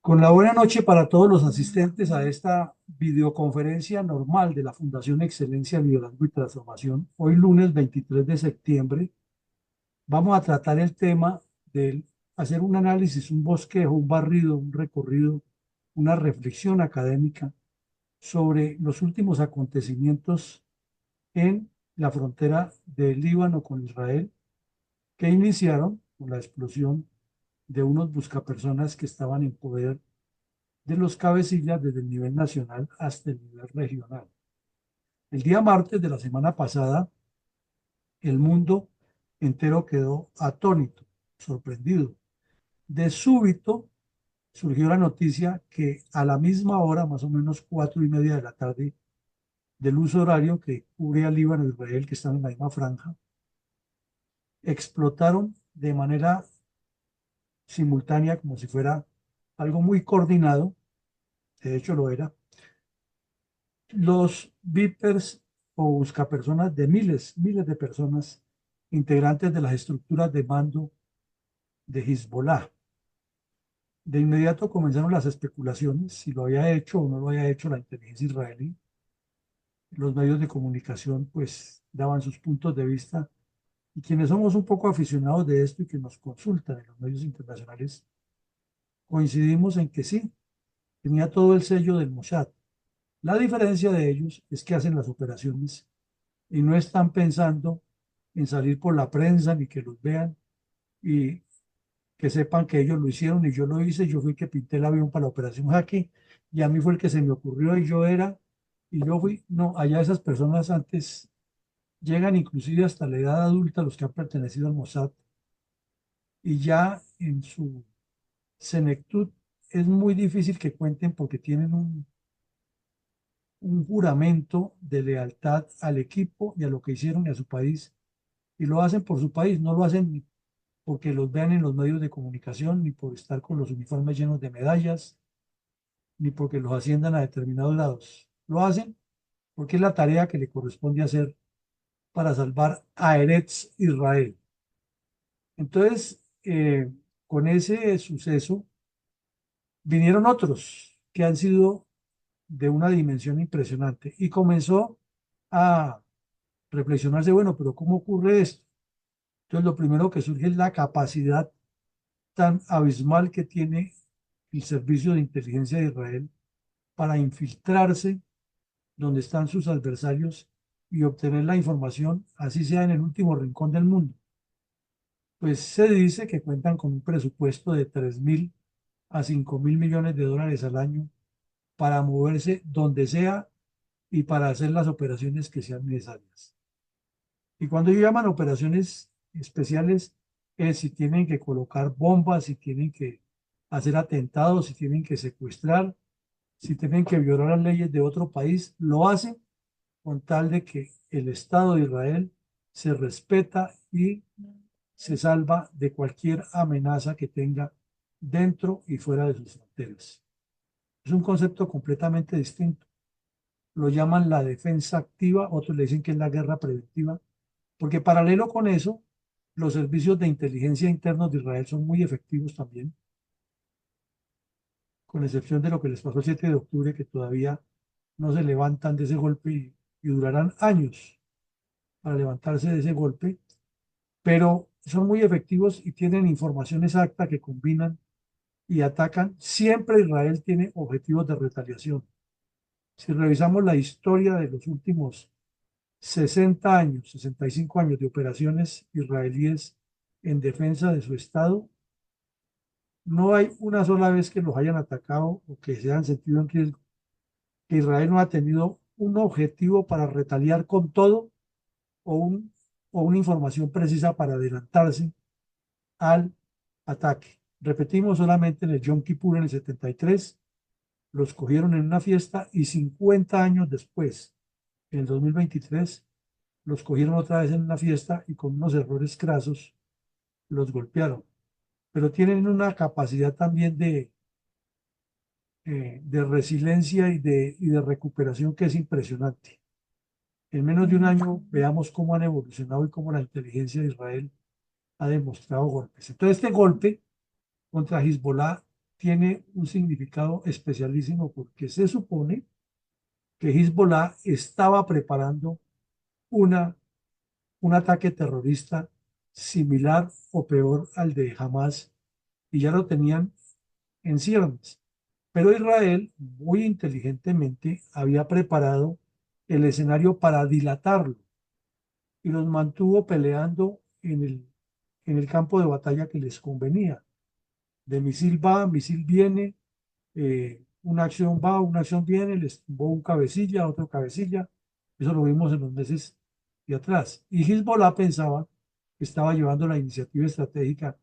Con la buena noche para todos los asistentes a esta videoconferencia normal de la Fundación Excelencia, Liderazgo y Transformación. Hoy lunes 23 de septiembre vamos a tratar el tema de hacer un análisis, un bosquejo, un barrido, un recorrido, una reflexión académica sobre los últimos acontecimientos en la frontera del Líbano con Israel, que iniciaron con la explosión de unos buscapersonas que estaban en poder de los cabecillas desde el nivel nacional hasta el nivel regional. El día martes de la semana pasada, el mundo entero quedó atónito, sorprendido. De súbito surgió la noticia que a la misma hora, más o menos 4:30 de la tarde, del uso horario que cubre a Líbano e Israel, que están en la misma franja, explotaron de manera simultánea, como si fuera algo muy coordinado, de hecho lo era, los vipers o buscapersonas de miles de personas integrantes de las estructuras de mando de Hezbollah. De inmediato comenzaron las especulaciones si lo había hecho o no lo había hecho la inteligencia israelí. Los medios de comunicación pues daban sus puntos de vista y quienes somos un poco aficionados de esto y que nos consultan en los medios internacionales coincidimos en que sí, tenía todo el sello del Mossad. La diferencia de ellos es que hacen las operaciones y no están pensando en salir por la prensa ni que los vean y que sepan que ellos lo hicieron y yo lo hice, yo fui el que pinté el avión para la operación Jaque y a mí fue el que se me ocurrió y yo era y yo fui, no, allá esas personas antes llegan inclusive hasta la edad adulta los que han pertenecido al Mossad y ya en su senectud es muy difícil que cuenten porque tienen un juramento de lealtad al equipo y a lo que hicieron y a su país y lo hacen por su país, no lo hacen ni porque los vean en los medios de comunicación, ni por estar con los uniformes llenos de medallas, ni porque los asciendan a determinados lados. Lo hacen porque es la tarea que le corresponde hacer para salvar a Eretz Israel. Entonces, con ese suceso vinieron otros que han sido de una dimensión impresionante y comenzó a reflexionarse, bueno, pero ¿cómo ocurre esto? Entonces, lo primero que surge es la capacidad tan abismal que tiene el servicio de inteligencia de Israel para infiltrarse donde están sus adversarios y obtener la información, así sea en el último rincón del mundo. Pues se dice que cuentan con un presupuesto de 3.000 a 5.000 millones de dólares al año para moverse donde sea y para hacer las operaciones que sean necesarias. Y cuando ellos llaman operaciones especiales, es si tienen que colocar bombas, si tienen que hacer atentados, si tienen que secuestrar, si tienen que violar las leyes de otro país, lo hacen con tal de que el Estado de Israel se respeta y se salva de cualquier amenaza que tenga dentro y fuera de sus fronteras. Es un concepto completamente distinto. Lo llaman la defensa activa, otros le dicen que es la guerra preventiva, porque paralelo con eso, los servicios de inteligencia internos de Israel son muy efectivos también, con excepción de lo que les pasó el 7 de octubre, que todavía no se levantan de ese golpe y durarán años para levantarse de ese golpe, pero son muy efectivos y tienen información exacta que combinan y atacan. Siempre Israel tiene objetivos de retaliación. Si revisamos la historia de los últimos 60 años, 65 años de operaciones israelíes en defensa de su Estado, no hay una sola vez que los hayan atacado o que se hayan sentido en riesgo, que Israel no ha tenido un objetivo para retaliar con todo o, o una información precisa para adelantarse al ataque. Repetimos, solamente en el Yom Kippur en el 73 los cogieron en una fiesta y 50 años después, en el 2023, los cogieron otra vez en una fiesta y con unos errores crasos los golpearon. Pero tienen una capacidad también de resiliencia y de recuperación que es impresionante. En menos de un año veamos cómo han evolucionado y cómo la inteligencia de Israel ha demostrado golpes. Entonces, este golpe contra Hezbollah tiene un significado especialísimo porque se supone que Hezbollah estaba preparando una, un ataque terrorista similar o peor al de Hamas y ya lo tenían en ciernes. Pero Israel, muy inteligentemente, había preparado el escenario para dilatarlo y los mantuvo peleando en el campo de batalla que les convenía. De misil va, misil viene, una acción va, una acción viene, les tumbó un cabecilla, otro cabecilla. Eso lo vimos en los meses de atrás. Y Hezbollah pensaba que estaba llevando la iniciativa estratégica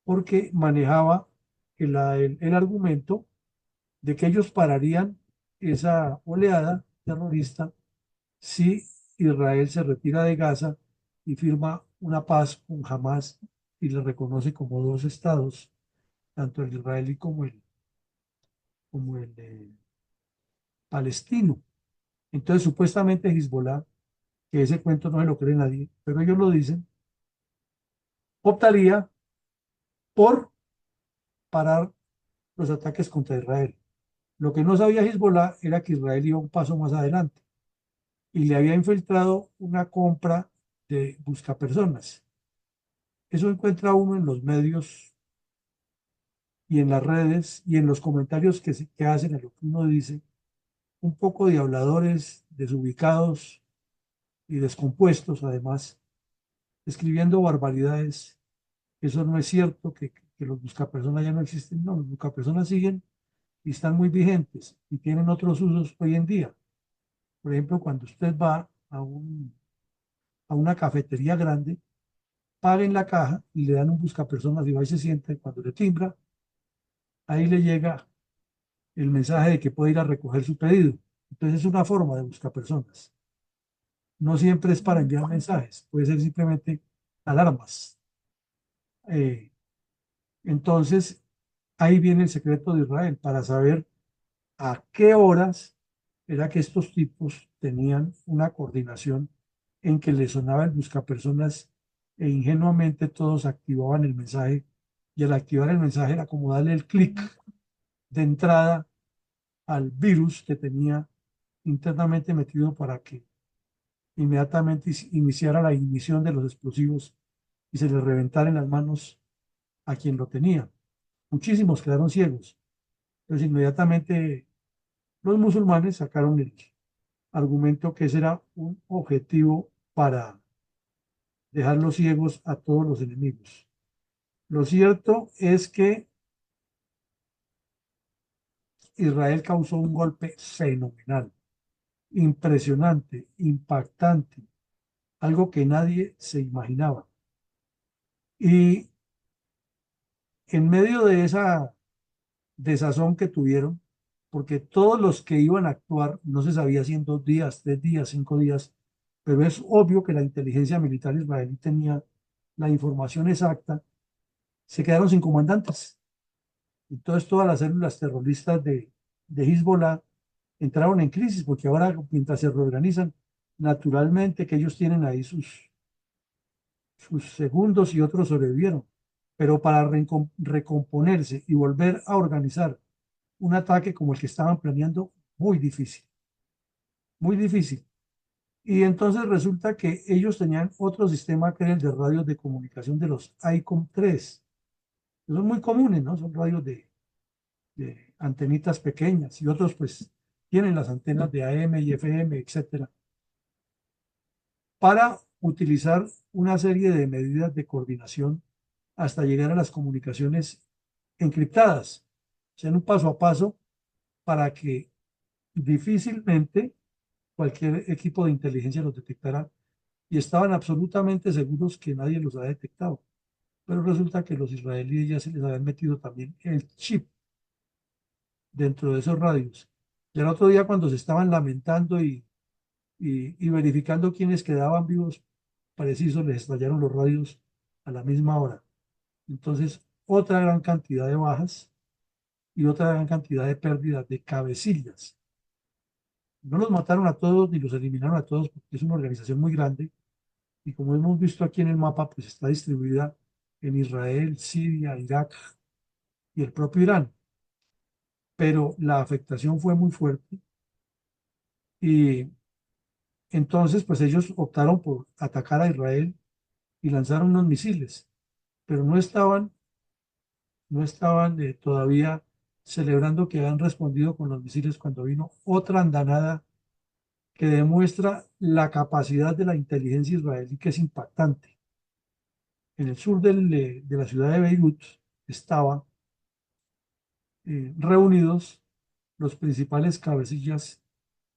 porque manejaba el argumento de que ellos pararían esa oleada terrorista si Israel se retira de Gaza y firma una paz con Hamas y le reconoce como dos estados, tanto el israelí como el palestino. Entonces, supuestamente Hezbollah, que ese cuento no se lo cree nadie, pero ellos lo dicen, optaría por parar los ataques contra Israel. Lo que no sabía Hezbollah era que Israel iba un paso más adelante y le había infiltrado una compra de buscapersonas. Eso encuentra uno en los medios y en las redes y en los comentarios que hacen a lo que uno dice, un poco de habladores desubicados y descompuestos, además, escribiendo barbaridades. Eso no es cierto, que los buscapersonas ya no existen. No, los buscapersonas siguen y están muy vigentes y tienen otros usos hoy en día. Por ejemplo, cuando usted va a una cafetería grande, paga en la caja y le dan un buscapersonas y va y se sienta y cuando le timbra, ahí le llega el mensaje de que puede ir a recoger su pedido. Entonces es una forma de buscapersonas. No siempre es para enviar mensajes, puede ser simplemente alarmas. Eh, entonces, ahí viene el secreto de Israel, para saber a qué horas era que estos tipos tenían una coordinación en que les sonaba el buscapersonas e ingenuamente todos activaban el mensaje y al activar el mensaje era como darle el clic de entrada al virus que tenía internamente metido para que inmediatamente iniciara la ignición de los explosivos y se les reventara en las manos a quien lo tenía. Muchísimos quedaron ciegos. Entonces inmediatamente los musulmanes sacaron el argumento que ese era un objetivo para dejarlos ciegos a todos los enemigos. Lo cierto es que Israel causó un golpe fenomenal, impresionante, impactante, algo que nadie se imaginaba. Y en medio de esa desazón que tuvieron, porque todos los que iban a actuar no se sabía si en 2 días, 3 días, 5 días, pero es obvio que la inteligencia militar israelí tenía la información exacta, se quedaron sin comandantes. Entonces todas las células terroristas de Hezbollah entraron en crisis, porque ahora mientras se reorganizan, naturalmente que ellos tienen ahí sus segundos y otros sobrevivieron, pero para recomponerse y volver a organizar un ataque como el que estaban planeando, muy difícil, muy difícil. Y entonces resulta que ellos tenían otro sistema que era el de radios de comunicación de los ICOM-3. Son muy comunes, ¿no? Son radios de antenitas pequeñas y otros pues tienen las antenas de AM y FM, etcétera, para utilizar una serie de medidas de coordinación hasta llegar a las comunicaciones encriptadas, o sea, en un paso a paso para que difícilmente cualquier equipo de inteligencia los detectara y estaban absolutamente seguros que nadie los había detectado. Pero resulta que los israelíes ya se les habían metido también el chip dentro de esos radios. Y el otro día cuando se estaban lamentando y verificando quiénes quedaban vivos, preciso, les estallaron los radios a la misma hora. Entonces, otra gran cantidad de bajas y otra gran cantidad de pérdidas de cabecillas. No los mataron a todos ni los eliminaron a todos porque es una organización muy grande y como hemos visto aquí en el mapa, pues está distribuida en Israel, Siria, Irak y el propio Irán. pero la afectación fue muy fuerte y entonces pues ellos optaron por atacar a Israel y lanzaron unos misiles, pero no estaban todavía celebrando que habían respondido con los misiles cuando vino otra andanada que demuestra la capacidad de la inteligencia israelí, que es impactante. En el sur de la ciudad de Beirut estaban reunidos los principales cabecillas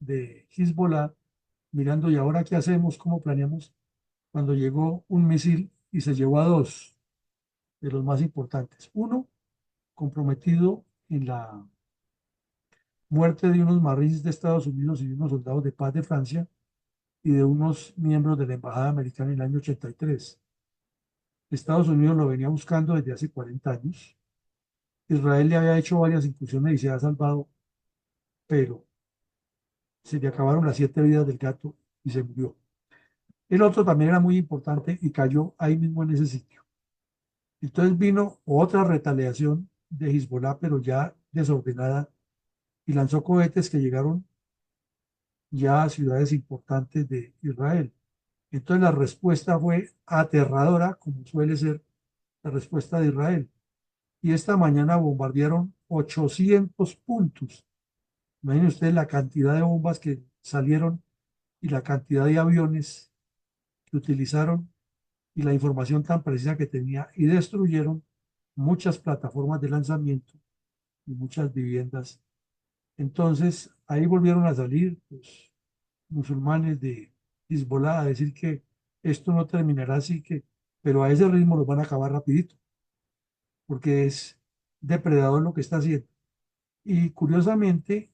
de Hezbollah, mirando, ¿y ahora qué hacemos? ¿Cómo planeamos? Cuando llegó un misil y se llevó a dos de los más importantes. Uno, comprometido en la muerte de unos marines de Estados Unidos y de unos soldados de paz de Francia y de unos miembros de la Embajada Americana en el año 83. Estados Unidos lo venía buscando desde hace 40 años. Israel le había hecho varias incursiones y se ha salvado, pero se le acabaron las 7 vidas del gato y se murió. El otro también era muy importante y cayó ahí mismo en ese sitio. Entonces vino otra retaliación de Hezbollah, pero ya desordenada, y lanzó cohetes que llegaron ya a ciudades importantes de Israel. Entonces la respuesta fue aterradora, como suele ser la respuesta de Israel. Y esta mañana bombardearon 800 puntos. Imaginen ustedes la cantidad de bombas que salieron y la cantidad de aviones que utilizaron y la información tan precisa que tenía, y destruyeron muchas plataformas de lanzamiento y muchas viviendas. Entonces ahí volvieron a salir los musulmanes de Hezbollah a decir que esto no terminará así, pero a ese ritmo los van a acabar rapidito, porque es depredador lo que está haciendo. Y curiosamente,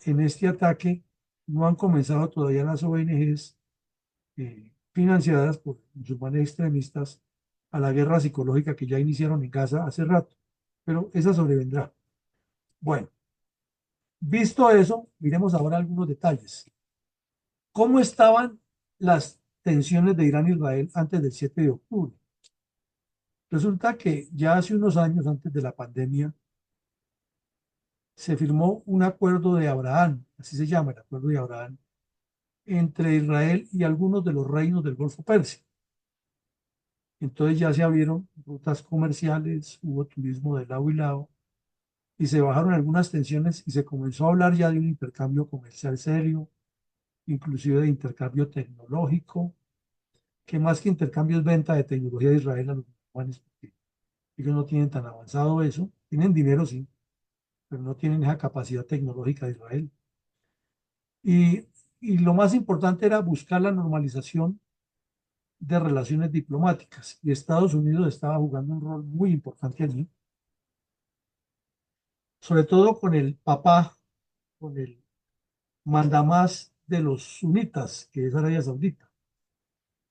en este ataque no han comenzado todavía las ONGs financiadas por musulmanes extremistas a la guerra psicológica que ya iniciaron en Gaza hace rato, pero esa sobrevendrá. Bueno, visto eso, miremos ahora algunos detalles. ¿Cómo estaban las tensiones de Irán e Israel antes del 7 de octubre? Resulta que ya hace unos años, antes de la pandemia, se firmó un acuerdo de Abraham, así se llama el acuerdo de Abraham, entre Israel y algunos de los reinos del Golfo Pérsico. Entonces ya se abrieron rutas comerciales, hubo turismo de lado y lado, y se bajaron algunas tensiones y se comenzó a hablar ya de un intercambio comercial serio, inclusive de intercambio tecnológico, que más que intercambio es venta de tecnología de Israel a los musulmanes, porque ellos no tienen tan avanzado eso, tienen dinero sí, pero no tienen esa capacidad tecnológica de Israel. Y, y lo más importante era buscar la normalización de relaciones diplomáticas, y Estados Unidos estaba jugando un rol muy importante allí, sobre todo con el papá, con el mandamás de los sunitas, que es Arabia Saudita.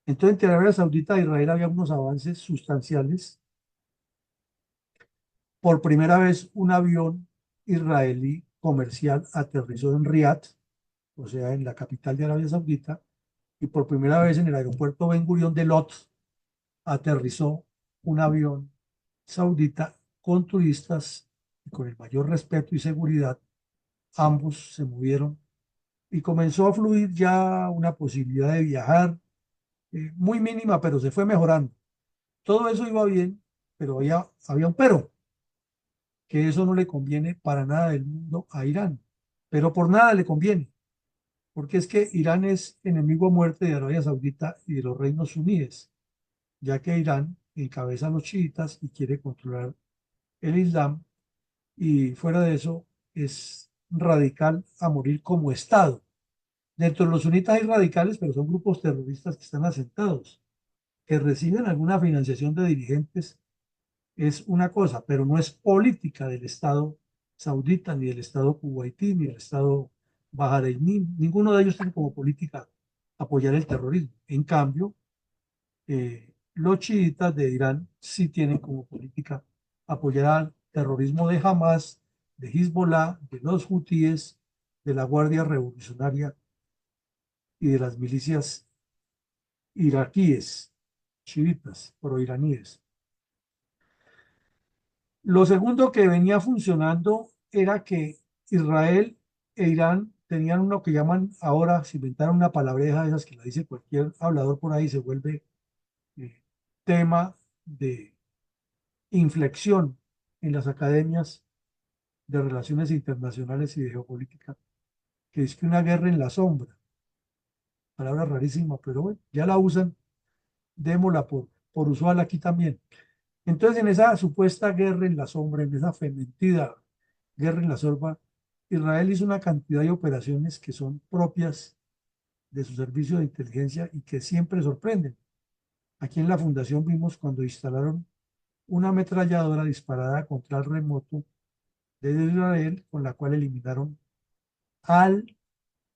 Entonces, entre Arabia Saudita e Israel había unos avances sustanciales. Por primera vez, un avión israelí comercial aterrizó en Riad, o sea, en la capital de Arabia Saudita, y por primera vez en el aeropuerto Ben Gurión de Lot aterrizó un avión saudita con turistas y con el mayor respeto y seguridad. Ambos se movieron y comenzó a fluir ya una posibilidad de viajar, muy mínima, pero se fue mejorando. Todo eso iba bien, pero había un pero, que eso no le conviene para nada del mundo a Irán, pero por nada le conviene, porque es que Irán es enemigo a muerte de Arabia Saudita y de los reinos suníes, ya que Irán encabeza a los chiitas y quiere controlar el Islam, y fuera de eso es radical a morir como Estado. Dentro de los sunitas hay radicales, pero son grupos terroristas que están asentados, que reciben alguna financiación de dirigentes, es una cosa, pero no es política del Estado saudita, ni del Estado kuwaití, ni del Estado bahareiní. Ninguno de ellos tiene como política apoyar el terrorismo. En cambio, los chiitas de Irán sí tienen como política apoyar al terrorismo de Hamas, de Hezbollah, de los hutíes, de la Guardia Revolucionaria y de las milicias iraquíes, chiitas, proiraníes. Lo segundo que venía funcionando era que Israel e Irán tenían uno que llaman, ahora se inventaron una palabreja de esas que la dice cualquier hablador por ahí, se vuelve eh, tema de inflexión en las academias de relaciones internacionales y de geopolítica, que es que una guerra en la sombra, palabra rarísima, pero bueno, ya la usan, démosla por usual aquí también. Entonces, en esa supuesta guerra en la sombra, en esa fementida guerra en la sombra, Israel hizo una cantidad de operaciones que son propias de su servicio de inteligencia y que siempre sorprenden. Aquí en la fundación vimos cuando instalaron una ametralladora disparada contra el remoto de Israel, con la cual eliminaron al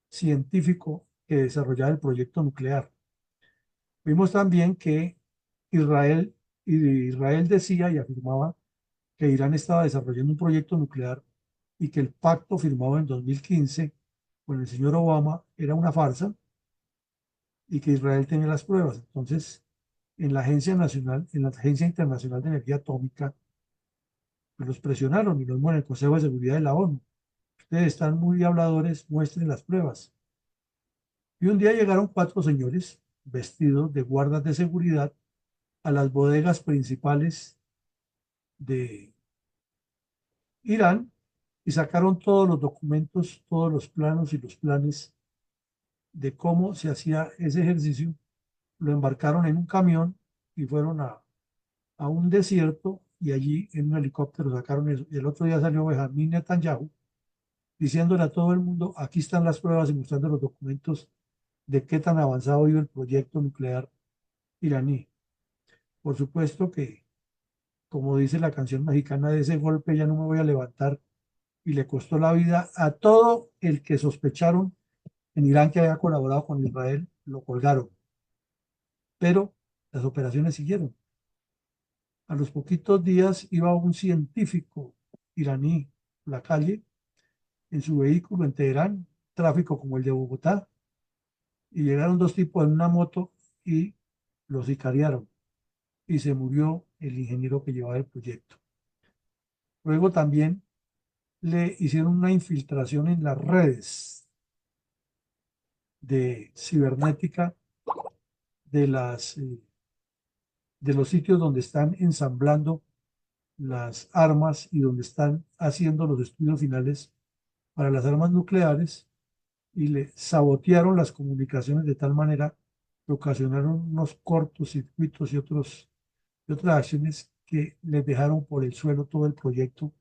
científico que desarrollaba el proyecto nuclear. Vimos también que Israel decía y afirmaba que Irán estaba desarrollando un proyecto nuclear y que el pacto firmado en 2015 con el señor Obama era una farsa y que Israel tenía las pruebas. Entonces, en la Agencia Internacional de Energía Atómica, pues los presionaron y los en el Consejo de Seguridad de la ONU. Ustedes están muy habladores, muestren las pruebas. Y un día llegaron cuatro señores vestidos de guardas de seguridad a las bodegas principales de Irán y sacaron todos los documentos, todos los planos y los planes de cómo se hacía ese ejercicio. Lo embarcaron en un camión y fueron a un desierto y allí en un helicóptero sacaron eso. Y el otro día salió Benjamín Netanyahu diciéndole a todo el mundo, aquí están las pruebas y mostrando los documentos de qué tan avanzado iba el proyecto nuclear iraní. Por supuesto que, como dice la canción mexicana, de ese golpe ya no me voy a levantar y le costó la vida a todo el que sospecharon en Irán que había colaborado con Israel, lo colgaron. Pero las operaciones siguieron. A los poquitos días iba un científico iraní a la calle en su vehículo en Teherán, tráfico como el de Bogotá, y llegaron dos tipos en una moto y lo sicariaron y se murió el ingeniero que llevaba el proyecto. Luego también le hicieron una infiltración en las redes de cibernética de de los sitios donde están ensamblando las armas y donde están haciendo los estudios finales para las armas nucleares y le sabotearon las comunicaciones de tal manera que ocasionaron unos cortocircuitos y otras acciones que les dejaron por el suelo todo el proyecto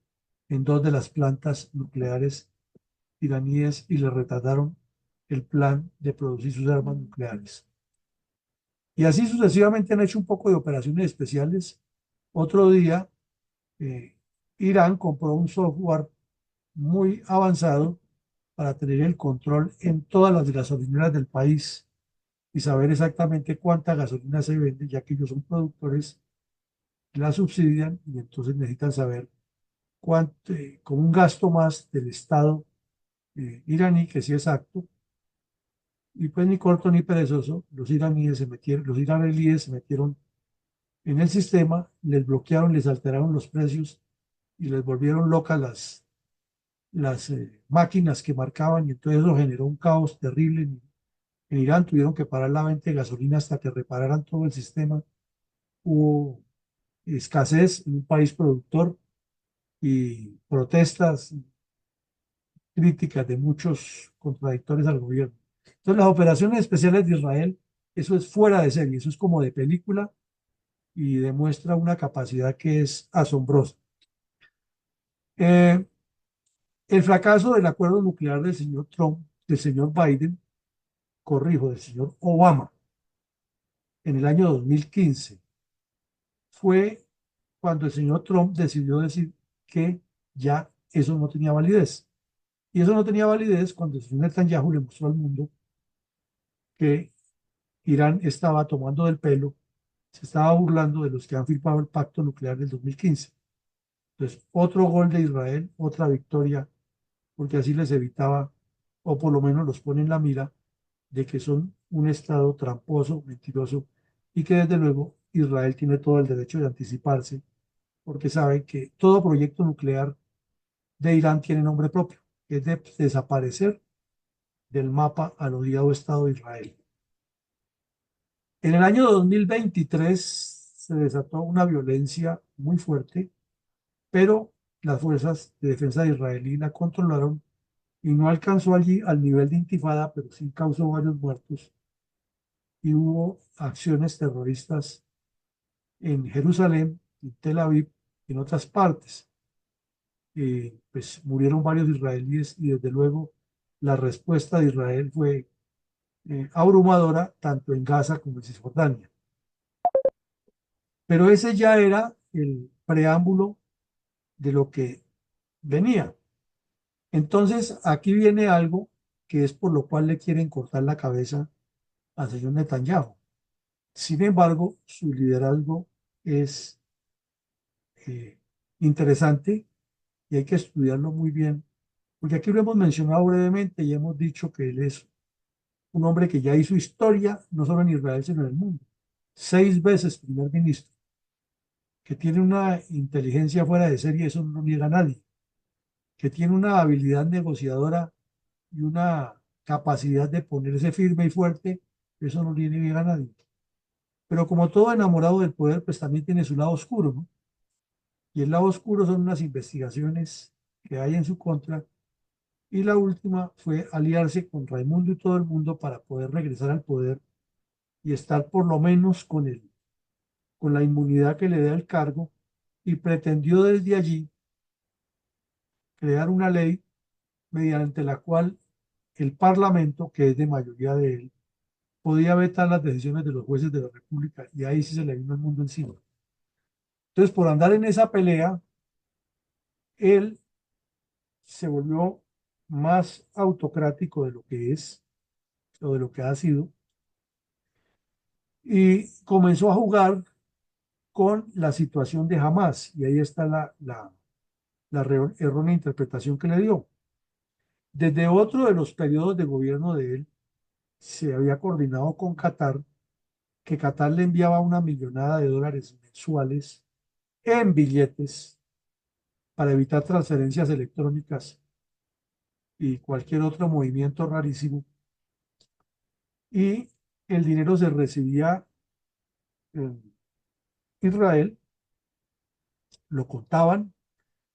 en dos de las plantas nucleares iraníes y le retardaron el plan de producir sus armas nucleares. Y así sucesivamente han hecho un poco de operaciones especiales. Otro día, eh, Irán compró un software muy avanzado para tener el control en todas las gasolineras del país y saber exactamente cuánta gasolina se vende, ya que ellos son productores, la subsidian y entonces necesitan saber cuánto, con un gasto más del Estado iraní, que sí es exacto, y pues ni corto ni perezoso, los iraníes se metieron en el sistema, les bloquearon, les alteraron los precios y les volvieron locas las máquinas que marcaban y entonces eso generó un caos terrible. En Irán tuvieron que parar la venta de gasolina hasta que repararan todo el sistema. Hubo escasez en un país productor y protestas, críticas de muchos contradictores al gobierno. Entonces, las operaciones especiales de Israel, eso es fuera de serie, eso es como de película y demuestra una capacidad que es asombrosa. Eh, el fracaso del acuerdo nuclear del señor Trump, del señor Biden, corrijo, del señor Obama, en el año 2015, fue cuando el señor Trump decidió decir que ya eso no tenía validez. Y eso no tenía validez cuando el señor Netanyahu le mostró al mundo que Irán estaba tomando del pelo, se estaba burlando de los que han firmado el pacto nuclear del 2015. Entonces, otro gol de Israel, otra victoria, porque así les evitaba, o por lo menos los pone en la mira, de que son un Estado tramposo, mentiroso, y que desde luego Israel tiene todo el derecho de anticiparse, porque sabe que todo proyecto nuclear de Irán tiene nombre propio, que es de desaparecer del mapa al odiado Estado de Israel. En el año 2023 se desató una violencia muy fuerte, pero las fuerzas de defensa israelí la controlaron y no alcanzó allí al nivel de intifada, pero sí causó varios muertos y hubo acciones terroristas en Jerusalén, en Tel Aviv y en otras partes. Pues murieron varios israelíes y desde luego la respuesta de Israel fue abrumadora tanto en Gaza como en Cisjordania. Pero ese ya era el preámbulo de lo que venía. Entonces, aquí viene algo que es por lo cual le quieren cortar la cabeza al señor Netanyahu. Sin embargo, su liderazgo es eh, interesante y hay que estudiarlo muy bien, porque aquí lo hemos mencionado brevemente y hemos dicho que él es un hombre que ya hizo historia, no solo en Israel, sino en el mundo. 6 veces primer ministro, que tiene una inteligencia fuera de serie, eso no lo niega nadie, que tiene una habilidad negociadora y una capacidad de ponerse firme y fuerte, eso no lo niega nadie. Pero como todo enamorado del poder, pues también tiene su lado oscuro, ¿no? Y el lado oscuro son unas investigaciones que hay en su contra. Y la última fue aliarse con Raimundo y todo el mundo para poder regresar al poder y estar por lo menos con la inmunidad que le da el cargo. Y pretendió desde allí crear una ley mediante la cual el Parlamento, que es de mayoría de él, podía vetar las decisiones de los jueces de la República. Y ahí sí se le vino el mundo encima. Entonces, por andar en esa pelea, él se volvió más autocrático de lo que es o de lo que ha sido y comenzó a jugar con la situación de Hamas. Y ahí está la errónea interpretación que le dio. Desde otro de los periodos de gobierno de él, se había coordinado con Qatar, que Qatar le enviaba una millonada de dólares mensuales en billetes para evitar transferencias electrónicas y cualquier otro movimiento rarísimo. Y el dinero se recibía en Israel, lo contaban,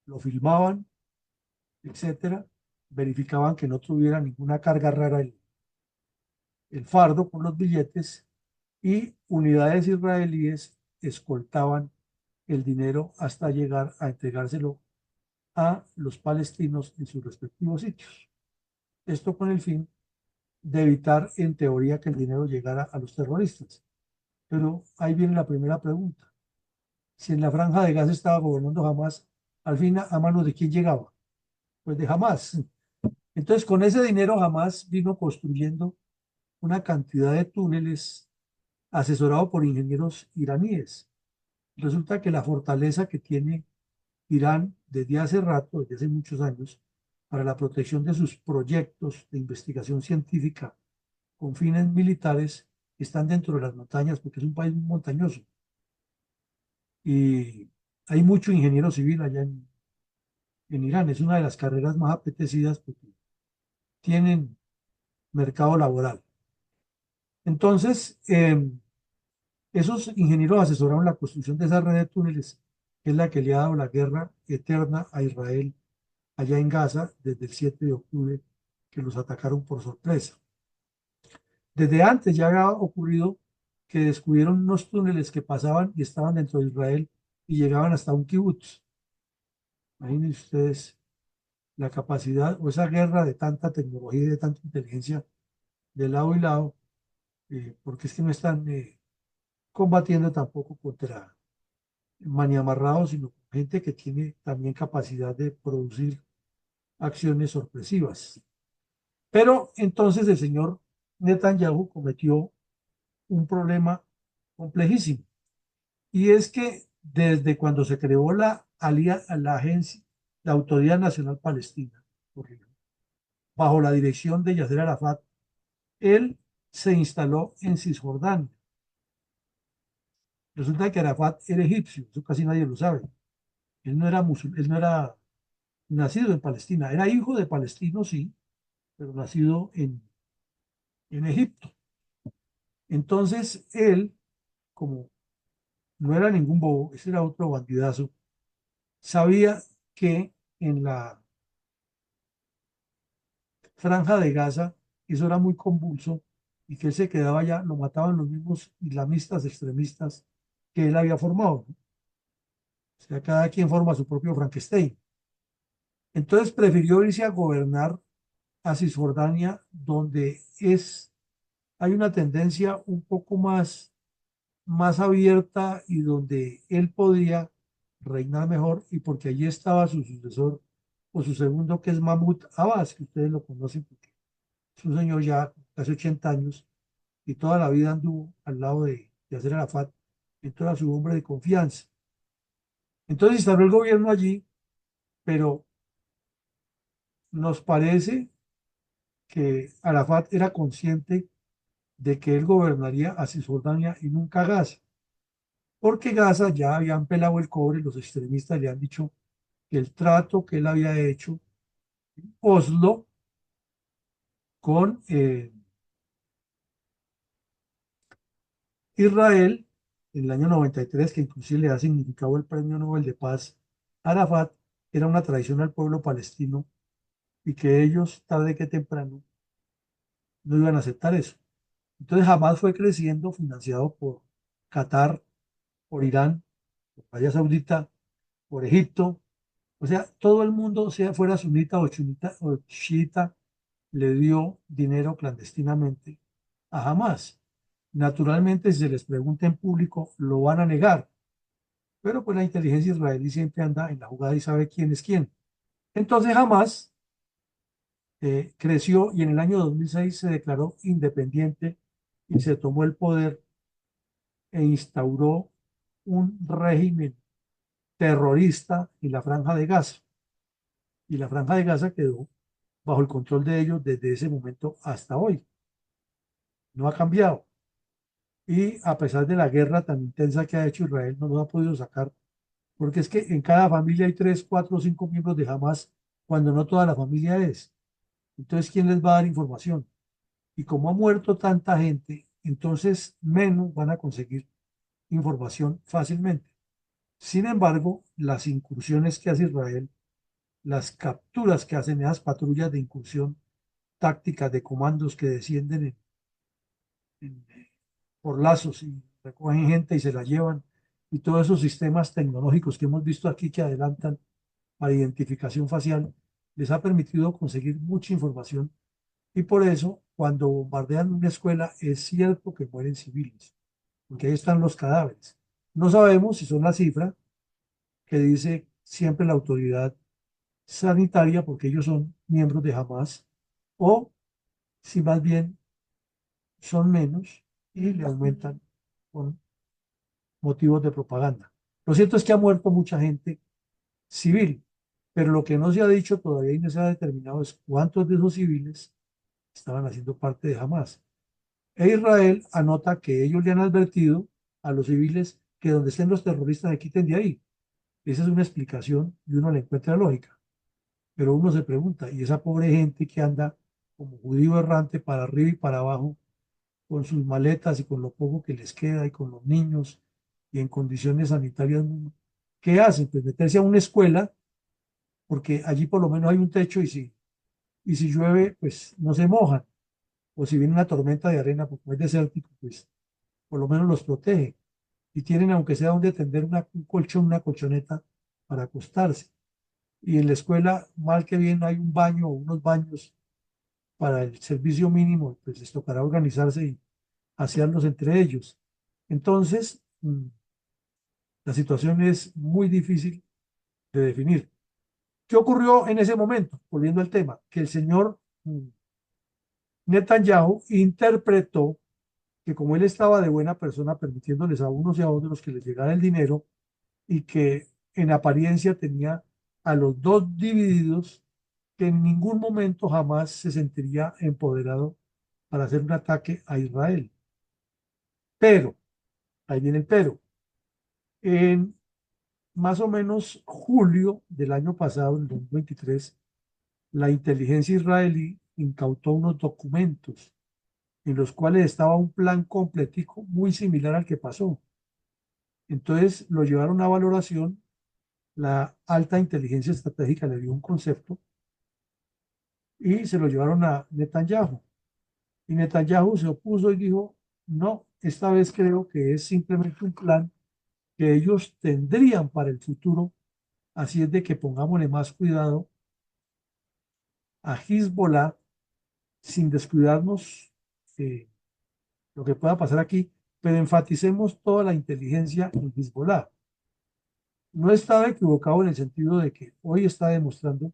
lo filmaban, etcétera, verificaban que no tuviera ninguna carga rara el fardo con los billetes y unidades israelíes escoltaban el dinero hasta llegar a entregárselo a los palestinos en sus respectivos sitios. Esto con el fin de evitar, en teoría, que el dinero llegara a los terroristas. Pero ahí viene la primera pregunta. Si en la franja de Gaza estaba gobernando Hamas, al fin, ¿a manos de quién llegaba? Pues de Hamas. Entonces, con ese dinero Hamas vino construyendo una cantidad de túneles asesorado por ingenieros iraníes. Resulta que la fortaleza que tiene Irán desde hace rato, desde hace muchos años, para la protección de sus proyectos de investigación científica con fines militares, están dentro de las montañas, porque es un país muy montañoso. Y hay mucho ingeniero civil allá en Irán. Es una de las carreras más apetecidas porque tienen mercado laboral. Entonces, esos ingenieros asesoraron la construcción de esa red de túneles, que es la que le ha dado la guerra eterna a Israel allá en Gaza desde el 7 de octubre, que los atacaron por sorpresa. Desde antes ya había ocurrido que descubrieron unos túneles que pasaban y estaban dentro de Israel y llegaban hasta un kibutz. Imaginen ustedes la capacidad o esa guerra de tanta tecnología y de tanta inteligencia de lado y lado, porque es que no están combatiendo tampoco contra maniamarrados, sino gente que tiene también capacidad de producir acciones sorpresivas. Pero entonces el señor Netanyahu cometió un problema complejísimo. Y es que desde cuando se creó la agencia, la Autoridad Nacional Palestina, bajo la dirección de Yasser Arafat, él se instaló en Cisjordania. Resulta que Arafat era egipcio, eso casi nadie lo sabe. Él no era nacido en Palestina. Era hijo de palestinos, sí, pero nacido en Egipto. Entonces, él, como no era ningún bobo, ese era otro bandidazo, sabía que en la franja de Gaza eso era muy convulso y que él se quedaba allá, lo mataban los mismos islamistas extremistas que él había formado, ¿no? O sea, cada quien forma su propio Frankenstein. Entonces prefirió irse a gobernar a Cisjordania, donde hay una tendencia un poco más abierta y donde él podía reinar mejor, y porque allí estaba su sucesor o su segundo, que es Mahmoud Abbas, que ustedes lo conocen porque es un señor ya casi 80 años y toda la vida anduvo al lado de Yasser Arafat, entonces era su hombre de confianza. Entonces instaló el gobierno allí, pero nos parece que Arafat era consciente de que él gobernaría a Cisjordania y nunca a Gaza, porque Gaza ya habían pelado el cobre, los extremistas le han dicho que el trato que él había hecho en Oslo con Israel en el año 93, que inclusive le ha significado el Premio Nobel de Paz a Arafat, era una traición al pueblo palestino y que ellos, tarde que temprano, no iban a aceptar eso. Entonces Hamas fue creciendo, financiado por Qatar, por Irán, por Arabia Saudita, por Egipto. O sea, todo el mundo, sea fuera sunita o chiita, le dio dinero clandestinamente a Hamas. Naturalmente, si se les pregunta en público, lo van a negar, pero pues la inteligencia israelí siempre anda en la jugada y sabe quién es quién. Entonces Hamas creció y en el año 2006 se declaró independiente y se tomó el poder e instauró un régimen terrorista en la Franja de Gaza. Y la Franja de Gaza quedó bajo el control de ellos desde ese momento hasta hoy. No ha cambiado. Y a pesar de la guerra tan intensa que ha hecho Israel, no lo ha podido sacar, porque es que en cada familia hay tres, cuatro o cinco miembros de Hamas, cuando no toda la familia es. Entonces, ¿quién les va a dar información? Y como ha muerto tanta gente, entonces menos van a conseguir información fácilmente. Sin embargo, las incursiones que hace Israel, las capturas que hacen esas patrullas de incursión, tácticas de comandos que descienden en, por lazos y recogen gente y se la llevan, y todos esos sistemas tecnológicos que hemos visto aquí que adelantan para identificación facial, les ha permitido conseguir mucha información, y por eso cuando bombardean una escuela es cierto que mueren civiles, porque ahí están los cadáveres. No sabemos si son la cifra que dice siempre la autoridad sanitaria, porque ellos son miembros de Hamas, o si más bien son menos y le aumentan con motivos de propaganda. Lo cierto es que ha muerto mucha gente civil, pero lo que no se ha dicho todavía y no se ha determinado es cuántos de esos civiles estaban haciendo parte de Hamas. E Israel anota que ellos le han advertido a los civiles que donde estén los terroristas se quiten de ahí. Esa es una explicación y uno le encuentra lógica. Pero uno se pregunta, ¿y esa pobre gente que anda como judío errante para arriba y para abajo, con sus maletas y con lo poco que les queda y con los niños y en condiciones sanitarias, qué hacen? Pues meterse a una escuela, porque allí por lo menos hay un techo y si llueve, pues no se mojan. O si viene una tormenta de arena, porque no es desértico, pues por lo menos los protege. Y tienen, aunque sea donde tender un colchón, una colchoneta para acostarse. Y en la escuela, mal que bien, hay un baño o unos baños para el servicio mínimo, pues les tocará organizarse y hacerlos entre ellos. Entonces, la situación es muy difícil de definir. ¿Qué ocurrió en ese momento? Volviendo al tema, que el señor Netanyahu interpretó que como él estaba de buena persona, permitiéndoles a unos y a otros que les llegara el dinero, y que en apariencia tenía a los dos divididos, que en ningún momento jamás se sentiría empoderado para hacer un ataque a Israel. Pero, ahí viene el pero, en más o menos julio del año pasado, el 2023, la inteligencia israelí incautó unos documentos en los cuales estaba un plan completico muy similar al que pasó. Entonces lo llevaron a valoración, la alta inteligencia estratégica le dio un concepto y se lo llevaron a Netanyahu. Y Netanyahu se opuso y dijo, no, esta vez creo que es simplemente un plan que ellos tendrían para el futuro, así es de que pongámosle más cuidado a Hezbollah sin descuidarnos eh, lo que pueda pasar aquí, pero enfaticemos toda la inteligencia en Hezbollah. No estaba equivocado en el sentido de que hoy está demostrando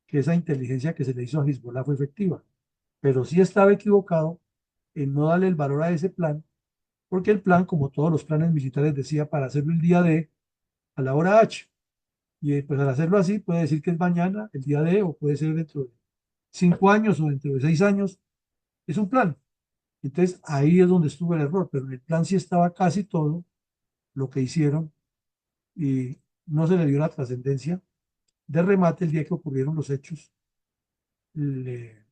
que esa inteligencia que se le hizo a Hezbollah fue efectiva, pero sí estaba equivocado en no darle el valor a ese plan, porque el plan, como todos los planes militares, decía para hacerlo el día D a la hora H. Y pues al hacerlo así, puede decir que es mañana, el día D, o puede ser dentro de 5 años o dentro de 6 años. Es un plan. Entonces ahí es donde estuvo el error, pero en el plan sí estaba casi todo lo que hicieron y no se le dio la trascendencia. De remate, el día que ocurrieron los hechos, le-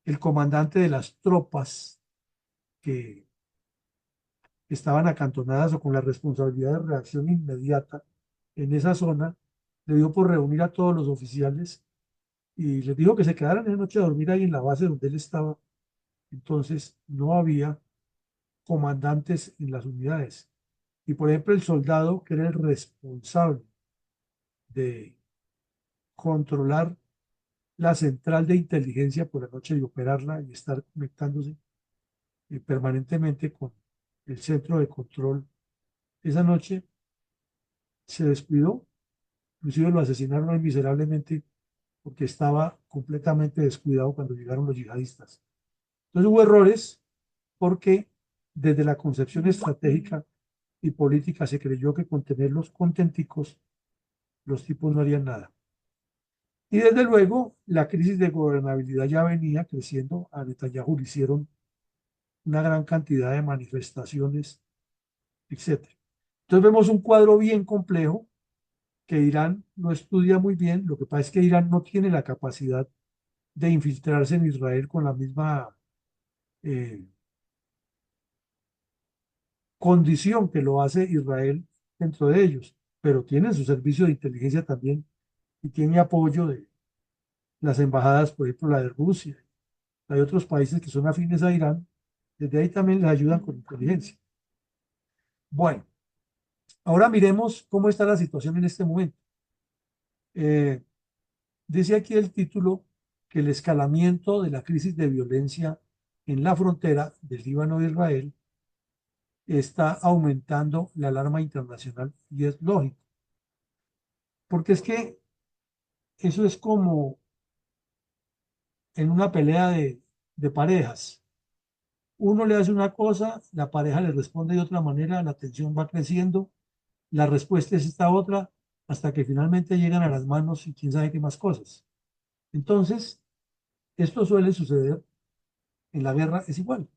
el comandante de las tropas que estaban acantonadas o con la responsabilidad de reacción inmediata en esa zona, le dio por reunir a todos los oficiales y les dijo que se quedaran esa noche a dormir ahí en la base donde él estaba. Entonces no había comandantes en las unidades. Y por ejemplo, el soldado que era el responsable de controlar la central de inteligencia por la noche y operarla y estar conectándose permanentemente con el centro de control, esa noche se descuidó, inclusive lo asesinaron ahí miserablemente porque estaba completamente descuidado cuando llegaron los yihadistas. Entonces hubo errores porque desde la concepción estratégica y política se creyó que con tenerlos contenticos los tipos no harían nada. Y desde luego la crisis de gobernabilidad ya venía creciendo. A Netanyahu le hicieron una gran cantidad de manifestaciones, etcétera. Entonces vemos un cuadro bien complejo que Irán no estudia muy bien. Lo que pasa es que Irán no tiene la capacidad de infiltrarse en Israel con la misma eh, condición que lo hace Israel dentro de ellos, pero tiene su servicio de inteligencia también y tiene apoyo de las embajadas, por ejemplo, la de Rusia. Hay otros países que son afines a Irán, desde ahí también les ayudan con inteligencia. Bueno, ahora miremos cómo está la situación en este momento. Eh, Dice aquí el título que el escalamiento de la crisis de violencia en la frontera del Líbano e Israel está aumentando la alarma internacional y es lógico, porque es que eso es como en una pelea de parejas. Uno le hace una cosa, la pareja le responde de otra manera, la tensión va creciendo, la respuesta es esta otra, hasta que finalmente llegan a las manos y quién sabe qué más cosas. Entonces, esto suele suceder en la guerra, es igual.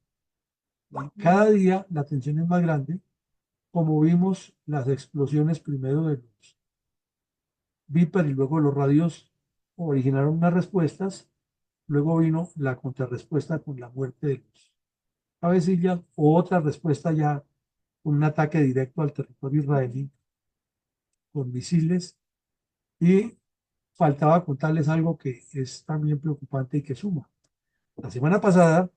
Cada día la tensión es más grande, como vimos las explosiones primero de los Viper y luego los radios originaron unas respuestas, luego vino la contrarrespuesta con la muerte de los cabecillas, o otra respuesta ya con un ataque directo al territorio israelí con misiles, y faltaba contarles algo que es también preocupante y que suma. La semana pasada,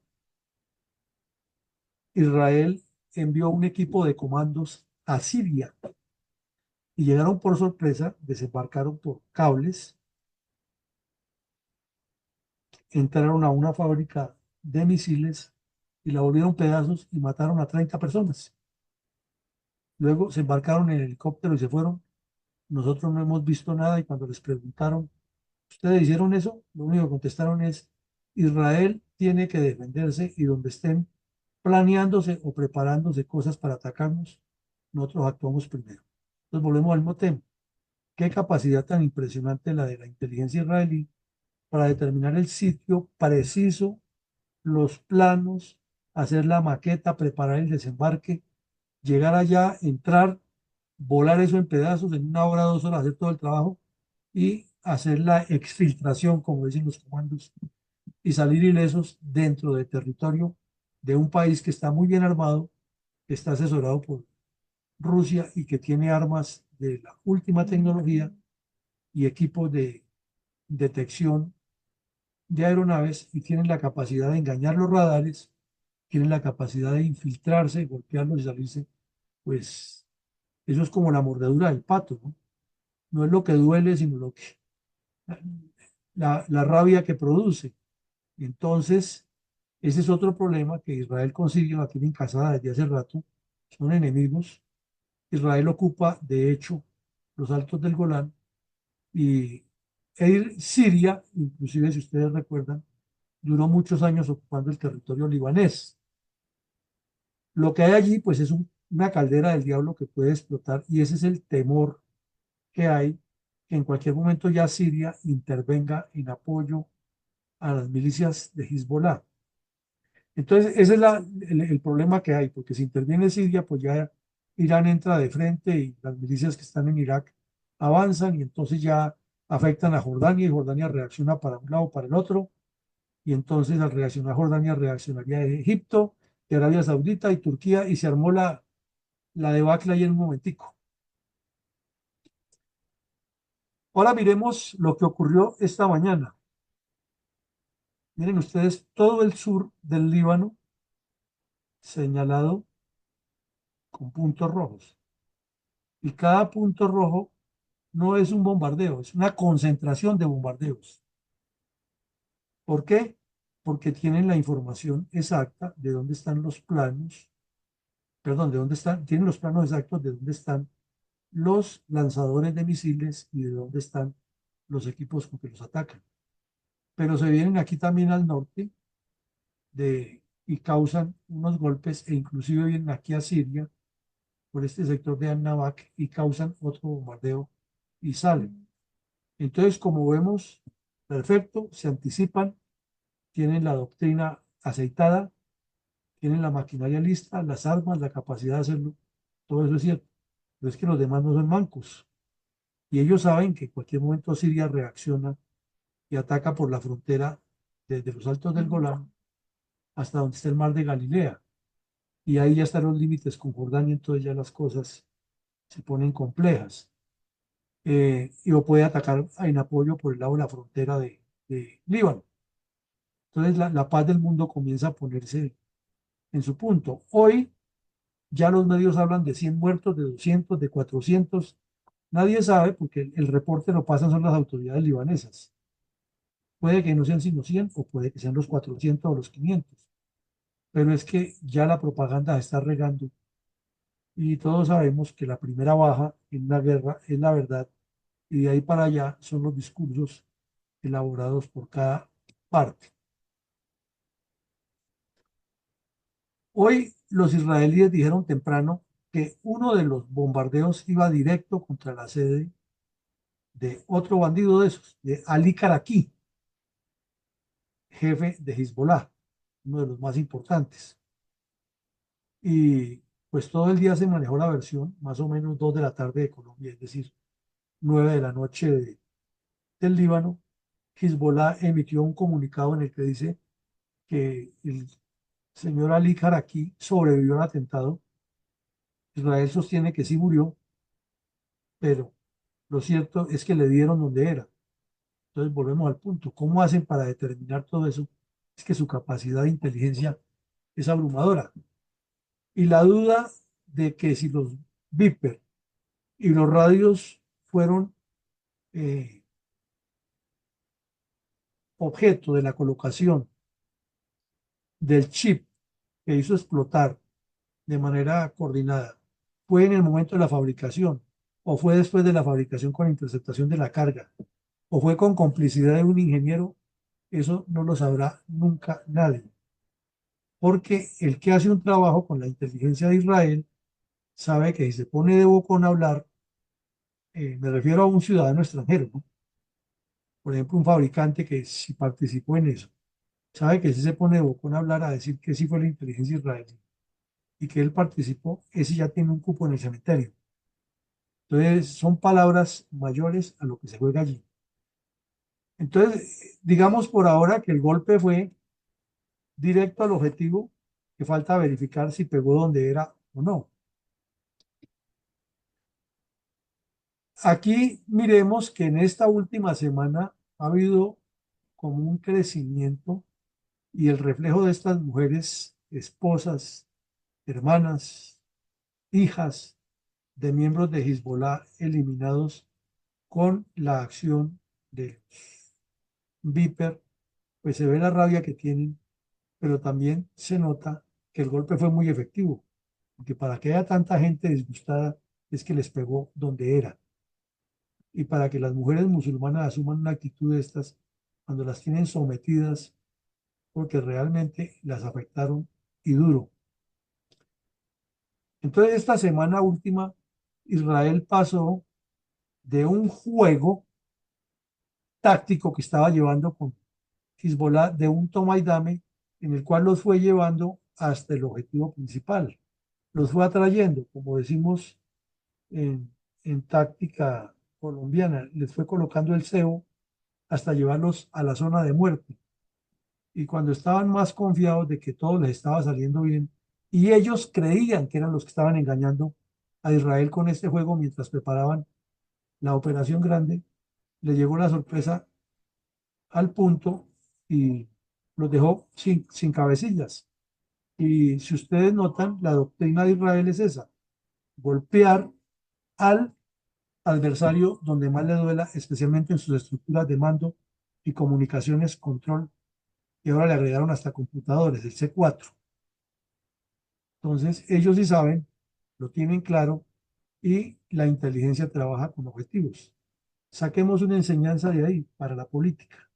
Israel envió un equipo de comandos a Siria y llegaron por sorpresa, desembarcaron por cables, entraron a una fábrica de misiles y la volvieron pedazos y mataron a 30 personas. Luego se embarcaron en el helicóptero y se fueron. Nosotros no hemos visto nada y cuando les preguntaron, ¿ustedes hicieron eso? Lo único que contestaron es, Israel tiene que defenderse y donde estén planeándose o preparándose cosas para atacarnos, nosotros actuamos primero. Entonces volvemos al mismo tema. Qué capacidad tan impresionante la de la inteligencia israelí para determinar el sitio preciso, los planos, hacer la maqueta, preparar el desembarque, llegar allá, entrar volar eso en pedazos en 1 hora, 2 horas, hacer todo el trabajo y hacer la exfiltración, como dicen los comandos, y salir ilesos dentro del territorio de un país que está muy bien armado, que está asesorado por Rusia y que tiene armas de la última tecnología y equipos de detección de aeronaves y tienen la capacidad de engañar los radares, tienen la capacidad de infiltrarse, golpearlos y salirse. Pues eso es como la mordedura del pato, ¿no? No es lo que duele, sino lo que, la rabia que produce. Entonces, ese es otro problema que Israel consiguió, la tienen casada desde hace rato, son enemigos. Israel ocupa, de hecho, los altos del Golán y Siria, inclusive si ustedes recuerdan, duró muchos años ocupando el territorio libanés. Lo que hay allí, pues es una caldera del diablo que puede explotar y ese es el temor que hay, que en cualquier momento ya Siria intervenga en apoyo a las milicias de Hezbollah. Entonces, ese es el problema que hay, porque si interviene Siria, pues ya Irán entra de frente y las milicias que están en Irak avanzan y entonces ya afectan a Jordania y Jordania reacciona para un lado o para el otro y entonces al reaccionar Jordania reaccionaría Egipto, y Arabia Saudita y Turquía y se armó la debacle ahí en un momentico. Ahora miremos lo que ocurrió esta mañana. Miren ustedes todo el sur del Líbano señalado con puntos rojos. Y cada punto rojo no es un bombardeo, es una concentración de bombardeos. ¿Por qué? Porque tienen la información exacta de dónde están los planos, perdón, de dónde están, tienen los planos exactos de dónde están los lanzadores de misiles y de dónde están los equipos con que los atacan. Pero se vienen aquí también al norte y causan unos golpes e inclusive vienen aquí a Siria por este sector de Annabak y causan otro bombardeo y salen. Entonces, como vemos, perfecto, se anticipan, tienen la doctrina aceitada, tienen la maquinaria lista, las armas, la capacidad de hacerlo, todo eso es cierto. Pero es que los demás no son mancos. Y ellos saben que en cualquier momento Siria reacciona y ataca por la frontera desde los altos del Golán hasta donde está el mar de Galilea. Y ahí ya están los límites con Jordania, entonces ya las cosas se ponen complejas. Y o puede atacar en apoyo por el lado de la frontera de Líbano. Entonces la paz del mundo comienza a ponerse en su punto. Hoy ya los medios hablan de 100 muertos, de 200, de 400. Nadie sabe porque el reporte lo pasan son las autoridades libanesas. Puede que no sean sino 100 o puede que sean los 400 o los 500. Pero es que ya la propaganda se está regando y todos sabemos que la primera baja en una guerra es la verdad y de ahí para allá son los discursos elaborados por cada parte. Hoy los israelíes dijeron temprano que uno de los bombardeos iba directo contra la sede de otro bandido de esos, de Ali Karaki, jefe de Hezbollah, uno de los más importantes. Y pues todo el día se manejó la versión, más o menos 2 de la tarde de Colombia, es decir, 9 de la noche del Líbano. Hezbollah emitió un comunicado en el que dice que el señor Ali Karaki sobrevivió al atentado. Israel sostiene que sí murió, pero lo cierto es que le dieron donde era. Entonces volvemos al punto. ¿Cómo hacen para determinar todo eso? Es que su capacidad de inteligencia es abrumadora. Y la duda de que si los Viper y los radios fueron eh, objeto de la colocación del chip que hizo explotar de manera coordinada, fue en el momento de la fabricación o fue después de la fabricación con interceptación de la carga o fue con complicidad de un ingeniero, eso no lo sabrá nunca nadie. Porque el que hace un trabajo con la inteligencia de Israel sabe que si se pone de bocón a hablar, me refiero a un ciudadano extranjero, ¿no? Por ejemplo, un fabricante que si participó en eso, sabe que si se pone de bocón a hablar a decir que sí fue la inteligencia israelí y que él participó, ese ya tiene un cupo en el cementerio. Entonces, son palabras mayores a lo que se juega allí. Entonces, digamos por ahora que el golpe fue directo al objetivo, que falta verificar si pegó donde era o no. Aquí miremos que en esta última semana ha habido como un crecimiento y el reflejo de estas mujeres, esposas, hermanas, hijas de miembros de Hezbollah eliminados con la acción de Viper, pues se ve la rabia que tienen, pero también se nota que el golpe fue muy efectivo, porque para que haya tanta gente disgustada es que les pegó donde era. Y para que las mujeres musulmanas asuman una actitud de estas, cuando las tienen sometidas, porque realmente las afectaron y duro. Entonces, esta semana última, Israel pasó de un juego táctico que estaba llevando con Hezbollah, de un toma y dame, en el cual los fue llevando hasta el objetivo principal. Los fue atrayendo, como decimos en táctica colombiana, les fue colocando el cebo hasta llevarlos a la zona de muerte. Y cuando estaban más confiados de que todo les estaba saliendo bien, y ellos creían que eran los que estaban engañando a Israel con este juego mientras preparaban la operación grande, le llegó la sorpresa al punto y los dejó sin cabecillas. Y si ustedes notan, la doctrina de Israel es esa, golpear al adversario donde más le duela, especialmente en sus estructuras de mando y comunicaciones, control, y ahora le agregaron hasta computadores, el C4. Entonces, ellos sí saben, lo tienen claro, y la inteligencia trabaja con objetivos. Saquemos una enseñanza de ahí para la política.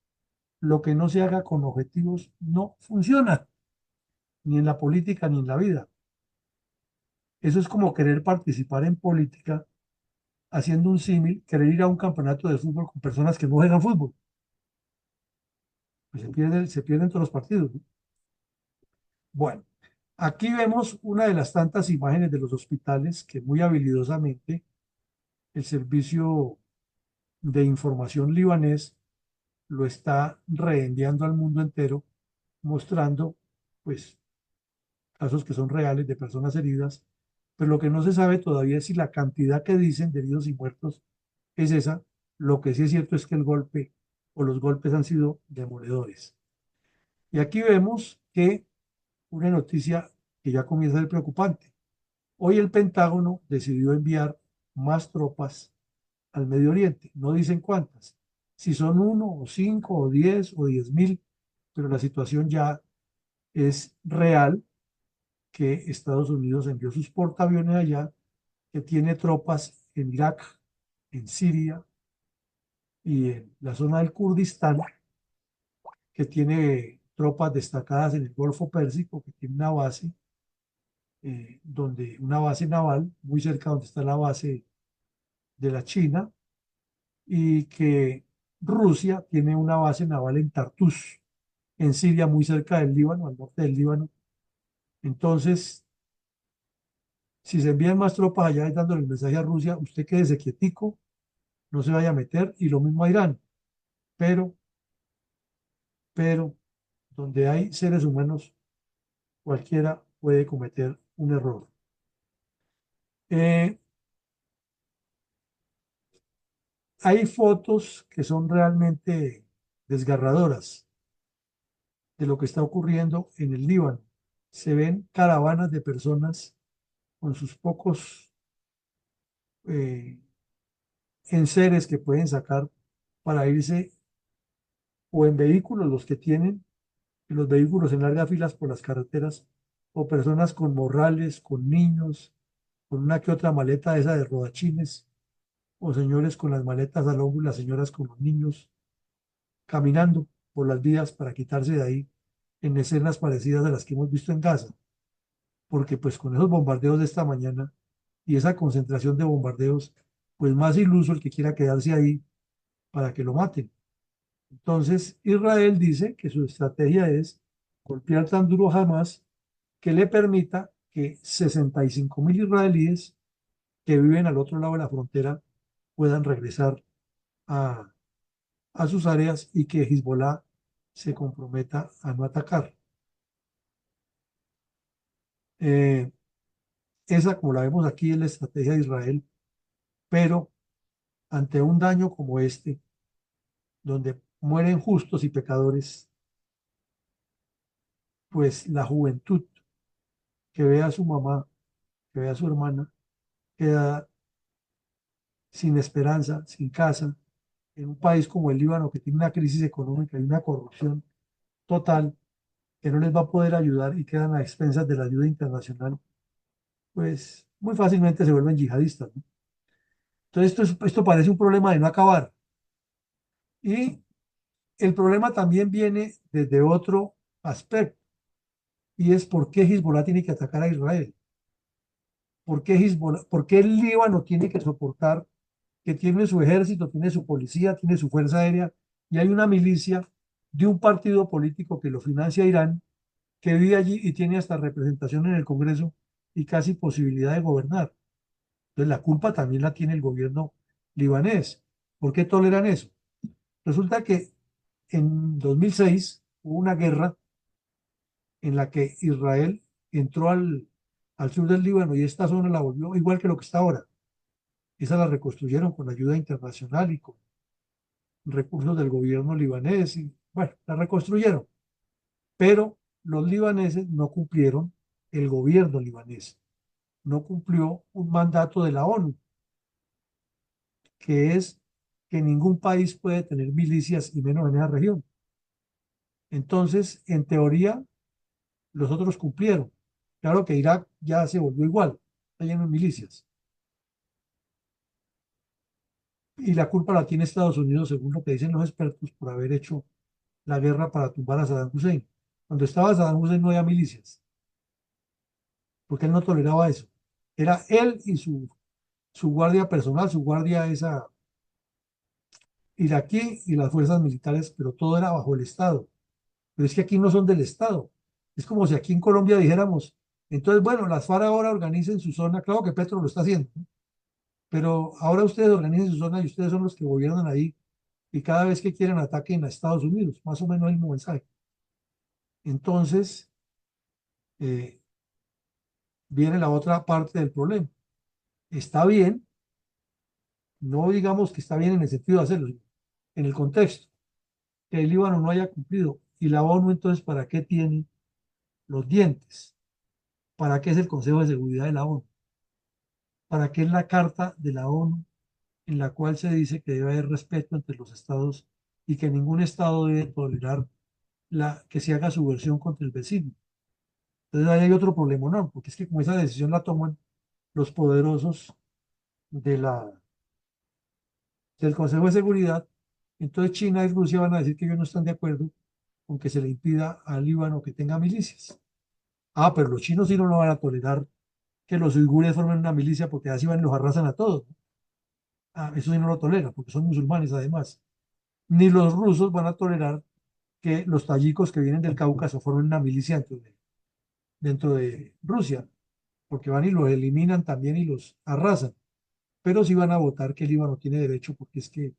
Lo que no se haga con objetivos no funciona, ni en la política ni en la vida. Eso es como querer participar en política haciendo un símil, querer ir a un campeonato de fútbol con personas que no juegan fútbol. Pues se pierden todos los partidos, ¿no? Bueno, aquí vemos una de las tantas imágenes de los hospitales que muy habilidosamente el servicio de información libanés lo está reenviando al mundo entero, mostrando pues casos que son reales de personas heridas, pero lo que no se sabe todavía es si la cantidad que dicen de heridos y muertos es esa. Lo que sí es cierto es que el golpe o los golpes han sido demoledores. Y aquí vemos que una noticia que ya comienza a ser preocupante. Hoy el Pentágono decidió enviar más tropas al Medio Oriente. No dicen cuántas, si son uno o cinco o 10 o 10.000, pero la situación ya es real, que Estados Unidos envió sus portaaviones allá, que tiene tropas en Irak, en Siria y en la zona del Kurdistán, que tiene tropas destacadas en el Golfo Pérsico, que tiene una base, una base naval muy cerca donde está la base de la China, y que Rusia tiene una base naval en Tartus, en Siria, muy cerca del Líbano, al norte del Líbano. Entonces, si se envían más tropas allá y dándole el mensaje a Rusia, usted quédese quietico, no se vaya a meter, y lo mismo a Irán. Pero, pero, donde hay seres humanos, cualquiera puede cometer un error. Eh, Hay fotos que son realmente desgarradoras de lo que está ocurriendo en el Líbano. Se ven caravanas de personas con sus pocos eh, enseres que pueden sacar para irse, o en vehículos los que tienen, en los vehículos en largas filas por las carreteras, o personas con morrales, con niños, con una que otra maleta esa de rodachines, o señores con las maletas al hombro y las señoras con los niños caminando por las vías para quitarse de ahí, en escenas parecidas a las que hemos visto en Gaza, porque pues con esos bombardeos de esta mañana y esa concentración de bombardeos, pues más iluso el que quiera quedarse ahí para que lo maten. Entonces, Israel dice que su estrategia es golpear tan duro jamás que le permita que 65.000 israelíes que viven al otro lado de la frontera puedan regresar a, a sus áreas y que Hezbollah se comprometa a no atacar. Eh, Esa, como la vemos aquí, es la estrategia de Israel, pero ante un daño como este, donde mueren justos y pecadores, pues la juventud que ve a su mamá, que ve a su hermana, queda sin esperanza, sin casa, en un país como el Líbano, que tiene una crisis económica y una corrupción total, que no les va a poder ayudar y quedan a expensas de la ayuda internacional, pues muy fácilmente se vuelven yihadistas, ¿no? Entonces, esto parece un problema de no acabar. Y el problema también viene desde otro aspecto, y es por qué Hezbollah tiene que atacar a Israel. ¿Por qué el Líbano tiene que soportar que tiene su ejército, tiene su policía, tiene su fuerza aérea y hay una milicia de un partido político que lo financia Irán, que vive allí y tiene hasta representación en el Congreso y casi posibilidad de gobernar? Entonces la culpa también la tiene el gobierno libanés. ¿Por qué toleran eso? Resulta que en 2006 hubo una guerra en la que Israel entró al sur del Líbano y esta zona la volvió igual que lo que está ahora. Esa la reconstruyeron con ayuda internacional y con recursos del gobierno libanés y bueno, la reconstruyeron. Pero los libaneses no cumplieron, el gobierno libanés no cumplió un mandato de la ONU, que es que ningún país puede tener milicias y menos en esa región. Entonces, en teoría, los otros cumplieron. Claro que Irak ya se volvió igual, está lleno de milicias. Y la culpa la tiene Estados Unidos, según lo que dicen los expertos, por haber hecho la guerra para tumbar a Saddam Hussein. Cuando estaba Saddam Hussein no había milicias, porque él no toleraba eso. Era él y su guardia personal, su guardia esa iraquí y las fuerzas militares, pero todo era bajo el Estado. Pero es que aquí no son del Estado. Es como si aquí en Colombia dijéramos, entonces, bueno, las FARC ahora organicen su zona, claro que Petro lo está haciendo, ¿no? Pero ahora ustedes organicen su zona y ustedes son los que gobiernan ahí y cada vez que quieren ataquen a Estados Unidos, más o menos el mismo mensaje. Entonces, eh, viene la otra parte del problema. Está bien, no digamos que está bien en el sentido de hacerlo, sino en el contexto, que el Líbano no haya cumplido. Y la ONU entonces, ¿para qué tiene los dientes? ¿Para qué es el Consejo de Seguridad de la ONU? ¿Para qué es la Carta de la ONU en la cual se dice que debe haber respeto entre los estados y que ningún estado debe tolerar que se haga subversión contra el vecino? Entonces ahí hay otro problema, ¿no? Porque es que como esa decisión la toman los poderosos de del Consejo de Seguridad, entonces China y Rusia van a decir que ellos no están de acuerdo con que se le impida al Líbano que tenga milicias. Ah, pero los chinos sí no lo van a tolerar que los uigures formen una milicia porque así van y los arrasan a todos, ¿no? Ah, eso sí no lo toleran porque son musulmanes además. Ni los rusos van a tolerar que los tayikos que vienen del Cáucaso formen una milicia dentro de Rusia, porque van y los eliminan también y los arrasan. Pero sí van a votar que el Líbano tiene derecho porque es que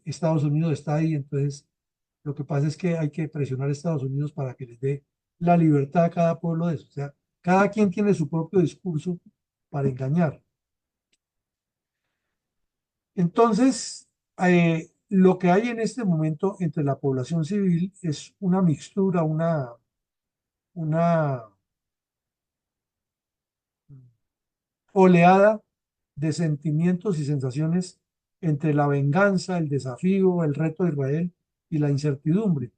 Estados Unidos está ahí, entonces lo que pasa es que hay que presionar a Estados Unidos para que les dé la libertad a cada pueblo de eso. O sea, cada quien tiene su propio discurso para engañar. Entonces, lo que hay en este momento entre la población civil es una mixtura, una oleada de sentimientos y sensaciones entre la venganza, el desafío, el reto de Israel y la incertidumbre.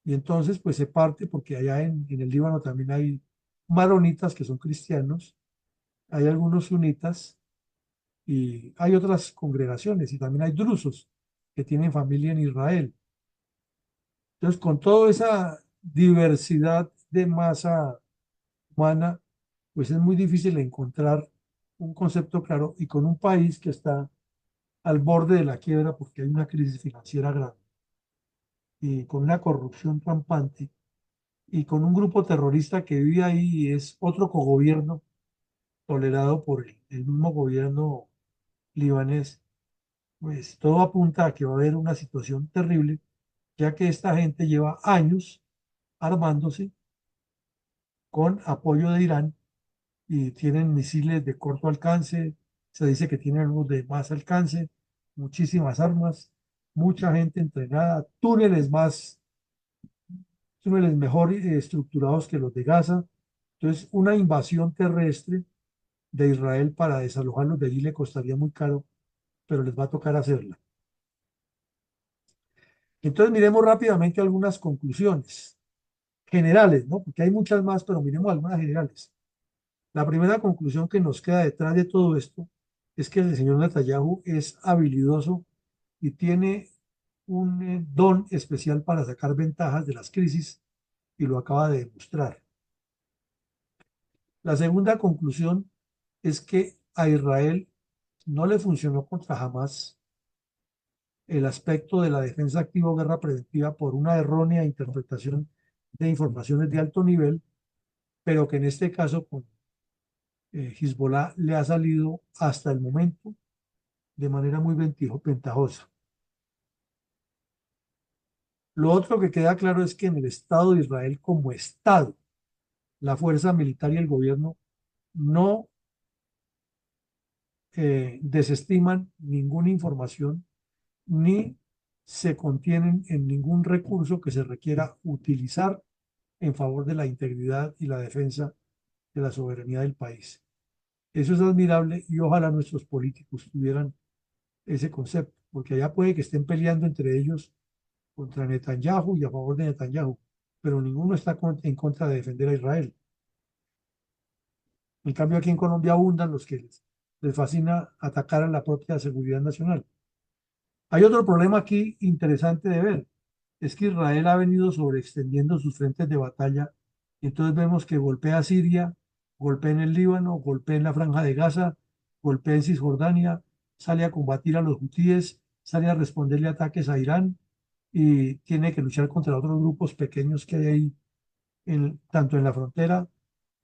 Y entonces, pues se parte, porque allá en el Líbano también hay maronitas que son cristianos, hay algunos sunitas y hay otras congregaciones y también hay drusos que tienen familia en Israel. Entonces, con toda esa diversidad de masa humana, pues es muy difícil encontrar un concepto claro y con un país que está al borde de la quiebra porque hay una crisis financiera grave y con una corrupción rampante y con un grupo terrorista que vive ahí y es otro cogobierno tolerado por el mismo gobierno libanés, pues todo apunta a que va a haber una situación terrible, ya que esta gente lleva años armándose con apoyo de Irán y tienen misiles de corto alcance, se dice que tienen unos de más alcance, muchísimas armas, mucha gente entrenada, túneles mejor estructurados que los de Gaza. Entonces, una invasión terrestre de Israel para desalojarlos de allí le costaría muy caro, pero les va a tocar hacerla. Entonces, miremos rápidamente algunas conclusiones generales, ¿no? Porque hay muchas más, pero miremos algunas generales. La primera conclusión que nos queda detrás de todo esto es que el señor Netanyahu es habilidoso y tiene un don especial para sacar ventajas de las crisis y lo acaba de demostrar. La segunda conclusión es que a Israel no le funcionó contra Hamas el aspecto de la defensa activa o guerra preventiva por una errónea interpretación de informaciones de alto nivel, pero que en este caso con Hezbollah le ha salido hasta el momento de manera muy ventajosa. Lo otro que queda claro es que en el Estado de Israel como Estado, la fuerza militar y el gobierno no desestiman ninguna información ni se contienen en ningún recurso que se requiera utilizar en favor de la integridad y la defensa de la soberanía del país. Eso es admirable y ojalá nuestros políticos tuvieran ese concepto, porque allá puede que estén peleando entre ellos contra Netanyahu y a favor de Netanyahu, pero ninguno está en contra de defender a Israel. En cambio, aquí en Colombia abundan los que les fascina atacar a la propia seguridad nacional. Hay otro problema aquí interesante de ver, es que Israel ha venido sobreextendiendo sus frentes de batalla, y entonces vemos que golpea a Siria, golpea en el Líbano, golpea en la Franja de Gaza, golpea en Cisjordania, sale a combatir a los hutíes, sale a responderle ataques a Irán y tiene que luchar contra otros grupos pequeños que hay ahí, tanto en la frontera.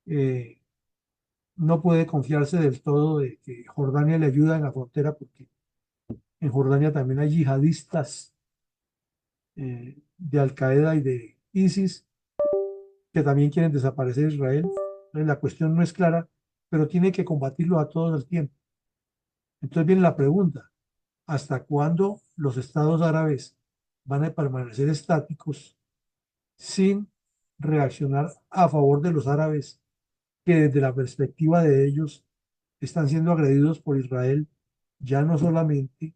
eh, no puede confiarse del todo de que Jordania le ayuda en la frontera porque en Jordania también hay yihadistas de Al Qaeda y de ISIS que también quieren desaparecer Israel. Entonces, la cuestión no es clara, pero tiene que combatirlo a todo el tiempo. Entonces viene la pregunta, ¿hasta cuándo los estados árabes van a permanecer estáticos sin reaccionar a favor de los árabes que desde la perspectiva de ellos están siendo agredidos por Israel, ya no solamente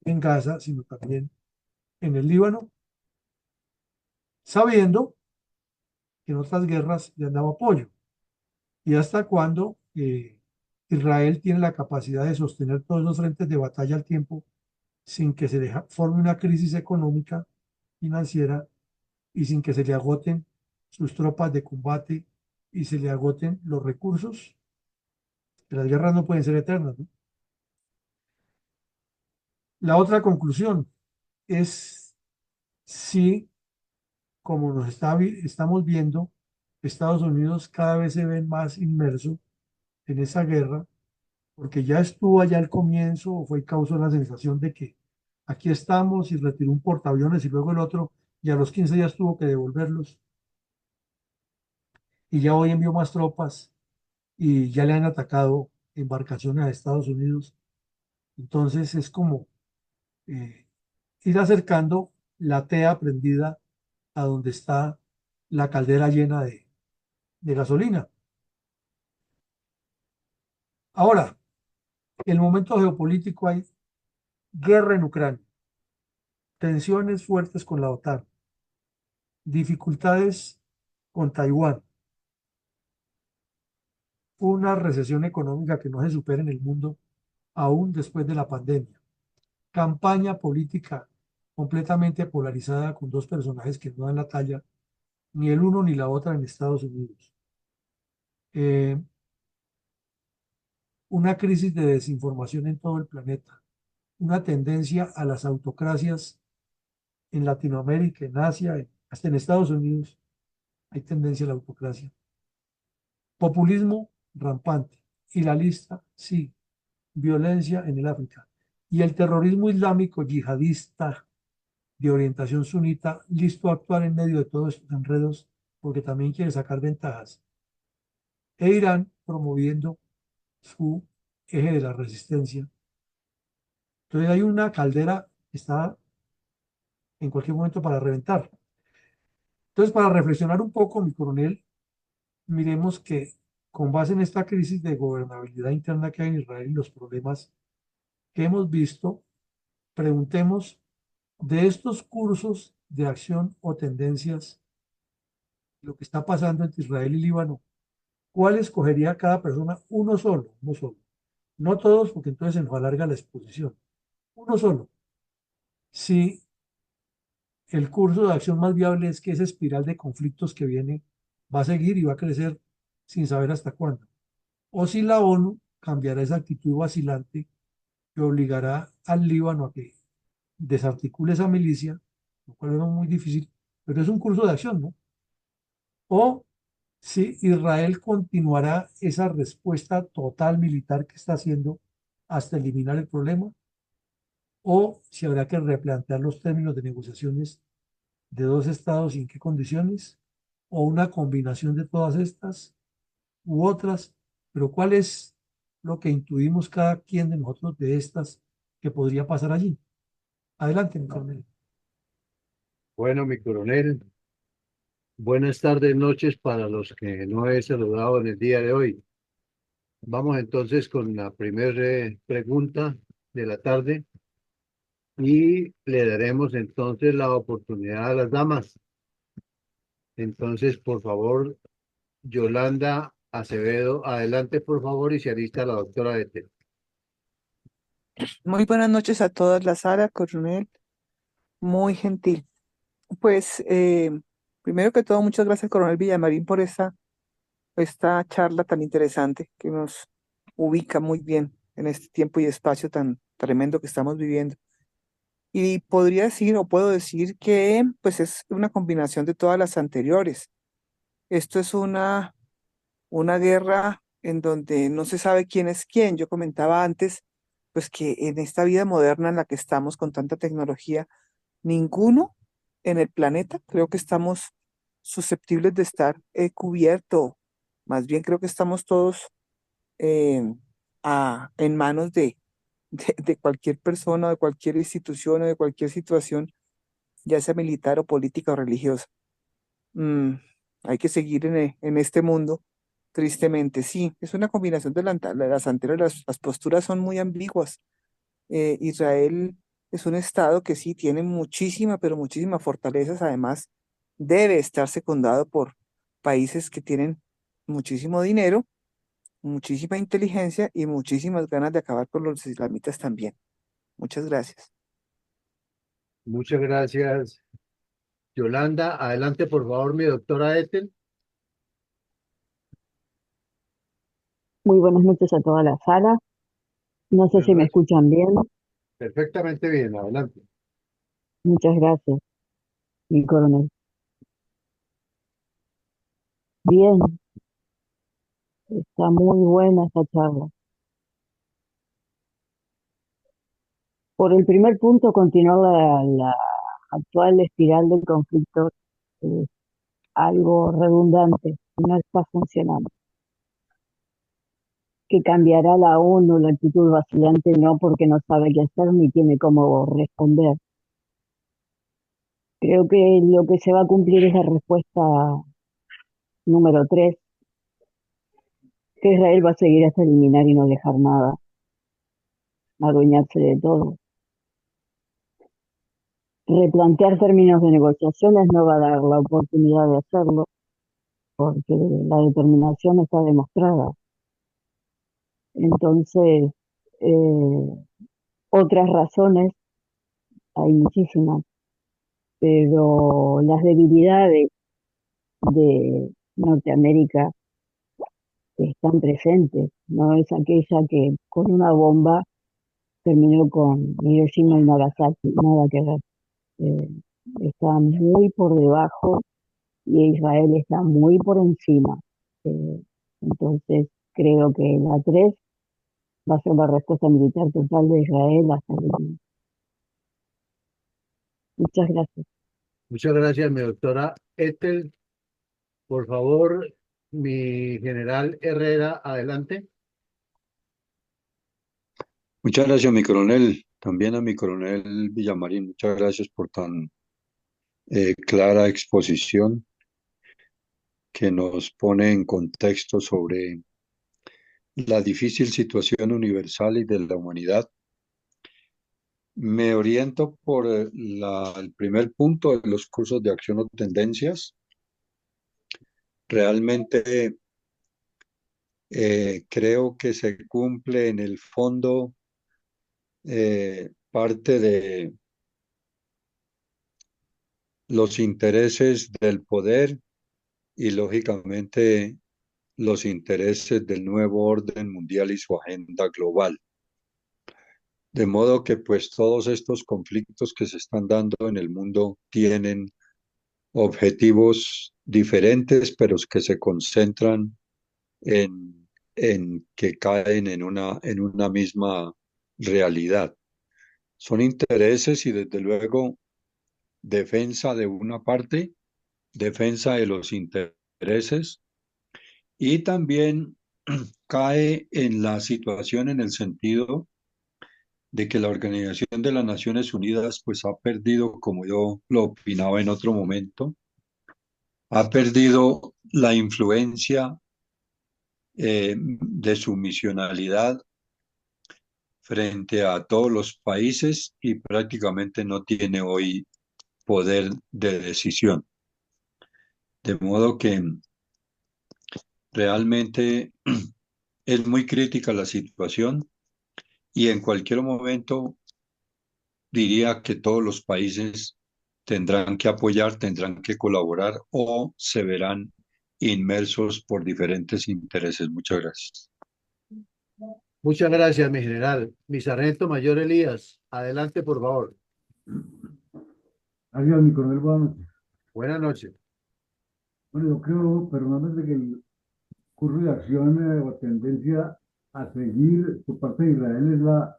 en Gaza, sino también en el Líbano, sabiendo que en otras guerras le han dado apoyo? ¿Y hasta cuándo Israel tiene la capacidad de sostener todos los frentes de batalla al tiempo sin que se forme una crisis económica, financiera y sin que se le agoten sus tropas de combate y se le agoten los recursos? Las guerras no pueden ser eternas, ¿no? La otra conclusión es si, como estamos viendo, Estados Unidos cada vez se ve más inmerso en esa guerra, porque ya estuvo allá al comienzo, o fue causó la sensación de que aquí estamos y retiró un portaaviones y luego el otro, y a los 15 días tuvo que devolverlos, y ya hoy envió más tropas y ya le han atacado embarcaciones a Estados Unidos. Entonces es como eh, ir acercando la tea prendida a donde está la caldera llena de gasolina. Ahora, el momento geopolítico, hay guerra en Ucrania, tensiones fuertes con la OTAN, dificultades con Taiwán, una recesión económica que no se supera en el mundo aún después de la pandemia, campaña política completamente polarizada con dos personajes que no dan la talla, ni el uno ni la otra en Estados Unidos. Eh, una crisis de desinformación en todo el planeta, una tendencia a las autocracias en Latinoamérica, en Asia, hasta en Estados Unidos hay tendencia a la autocracia. Populismo rampante. Y la lista sigue. Violencia en el África. Y el terrorismo islámico yihadista de orientación sunita, listo a actuar en medio de todos estos enredos, porque también quiere sacar ventajas. E Irán promoviendo su eje de la resistencia. Entonces hay una caldera que está en cualquier momento para reventar. Entonces, para reflexionar un poco, mi coronel, miremos que con base en esta crisis de gobernabilidad interna que hay en Israel y los problemas que hemos visto, preguntemos de estos cursos de acción o tendencias, lo que está pasando entre Israel y Líbano, ¿cuál escogería cada persona? Uno solo, uno solo. No todos, porque entonces se nos alarga la exposición. Uno solo. Si el curso de acción más viable es que esa espiral de conflictos que viene va a seguir y va a crecer sin saber hasta cuándo. O si la ONU cambiará esa actitud vacilante que obligará al Líbano a que desarticule esa milicia, lo cual es muy difícil, pero es un curso de acción, ¿no? O si Israel continuará esa respuesta total militar que está haciendo hasta eliminar el problema, o si habrá que replantear los términos de negociaciones de dos estados y en qué condiciones, o una combinación de todas estas u otras, pero cuál es lo que intuimos cada quien de nosotros de estas que podría pasar allí. Adelante, mi coronel. Bueno, mi coronel, buenas tardes, noches para los que no he saludado en el día de hoy. Vamos entonces con la primera pregunta de la tarde y le daremos entonces la oportunidad a las damas. Entonces, por favor, Yolanda Acevedo, adelante, por favor, y se alista la doctora Ethel. Muy buenas noches a todas, la sala, coronel, muy gentil. Pues, primero que todo, muchas gracias, coronel Villamarín, por esta charla tan interesante que nos ubica muy bien en este tiempo y espacio tan tremendo que estamos viviendo. Y podría decir, o puedo decir que, pues, es una combinación de todas las anteriores. Esto es una guerra en donde no se sabe quién es quién. Yo comentaba antes, pues, que en esta vida moderna en la que estamos con tanta tecnología, ninguno en el planeta creo que estamos susceptibles de estar cubierto. Más bien creo que estamos todos eh, en manos de cualquier persona, de cualquier institución o de cualquier situación, ya sea militar o política o religiosa. Mm, hay que seguir en este mundo, tristemente. Sí, es una combinación de las anteriores. Las posturas son muy ambiguas. Israel es un estado que sí tiene muchísima, pero muchísimas fortalezas. Además, debe estar secundado por países que tienen muchísimo dinero, muchísima inteligencia y muchísimas ganas de acabar con los islamitas también. Muchas gracias. Muchas gracias, Yolanda. Adelante, por favor, mi doctora Ethel. Muy buenas noches a toda la sala. No sé Buenas si me noches. escuchan bien. Perfectamente bien, adelante. Muchas gracias, mi coronel. Bien, está muy buena esta charla. Por el primer punto, continuar la actual espiral del conflicto es algo redundante, no está funcionando. Que cambiará la ONU, la actitud vacilante, no porque no sabe qué hacer ni tiene cómo responder. Creo que lo que se va a cumplir es la respuesta número 3, que Israel va a seguir hasta eliminar y no dejar nada, adueñarse de todo. Replantear términos de negociaciones no va a dar la oportunidad de hacerlo, porque la determinación está demostrada. Entonces, eh, otras razones, hay muchísimas, pero las debilidades de Norteamérica están presentes. No es aquella que con una bomba terminó con Hiroshima y Nagasaki, nada que ver. Eh, está muy por debajo y Israel está muy por encima. Eh, entonces, creo que la 3 va a ser la respuesta militar total de Israel hasta el fin. Muchas gracias. Muchas gracias, mi doctora Ethel. Por favor, mi general Herrera, adelante. Muchas gracias, mi coronel. También a mi coronel Villamarín, muchas gracias por tan clara exposición que nos pone en contexto sobre la difícil situación universal y de la humanidad. Me oriento por el primer punto de los cursos de acción o tendencias. Realmente creo que se cumple en el fondo parte de los intereses del poder y lógicamente los intereses del nuevo orden mundial y su agenda global. De modo que pues todos estos conflictos que se están dando en el mundo tienen objetivos diferentes, pero que se concentran en que caen en una misma realidad. Son intereses y desde luego defensa de una parte, defensa de los intereses y también cae en la situación en el sentido de que la Organización de las Naciones Unidas pues ha perdido, como yo lo opinaba en otro momento, ha perdido la influencia de su misionalidad frente a todos los países y prácticamente no tiene hoy poder de decisión. De modo que realmente es muy crítica la situación y en cualquier momento diría que todos los países tendrán que apoyar, tendrán que colaborar o se verán inmersos por diferentes intereses. Muchas gracias. Muchas gracias, mi general. Mi sargento mayor Elías, adelante, por favor. Gracias, mi coronel, buenas noches. Buenas noches. Bueno, yo creo personalmente que el curso de acción o tendencia a seguir por parte de Israel es la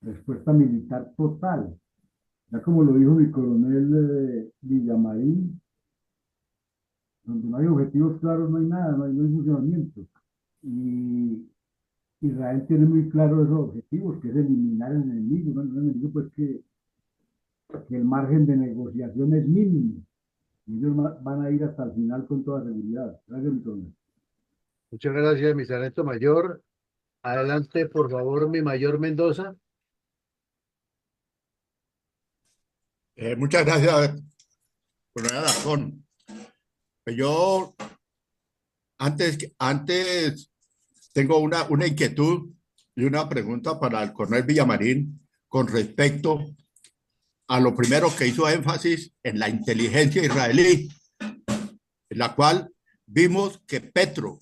respuesta militar total. Ya como lo dijo mi coronel Villamarín, donde no hay objetivos claros no hay nada, no hay funcionamiento. Y Israel tiene muy claros esos objetivos, que es eliminar al enemigo, ¿no? El enemigo pues que el margen de negociación es mínimo. Y ellos van a ir hasta el final con toda seguridad. Gracias, mi coronel. Muchas gracias, mi sargento mayor. Adelante, por favor, mi mayor Mendoza. Muchas gracias, coronel Alarcón. Yo antes tengo una inquietud y una pregunta para el coronel Villamarín con respecto a lo primero que hizo énfasis en la inteligencia israelí, en la cual vimos que Petro,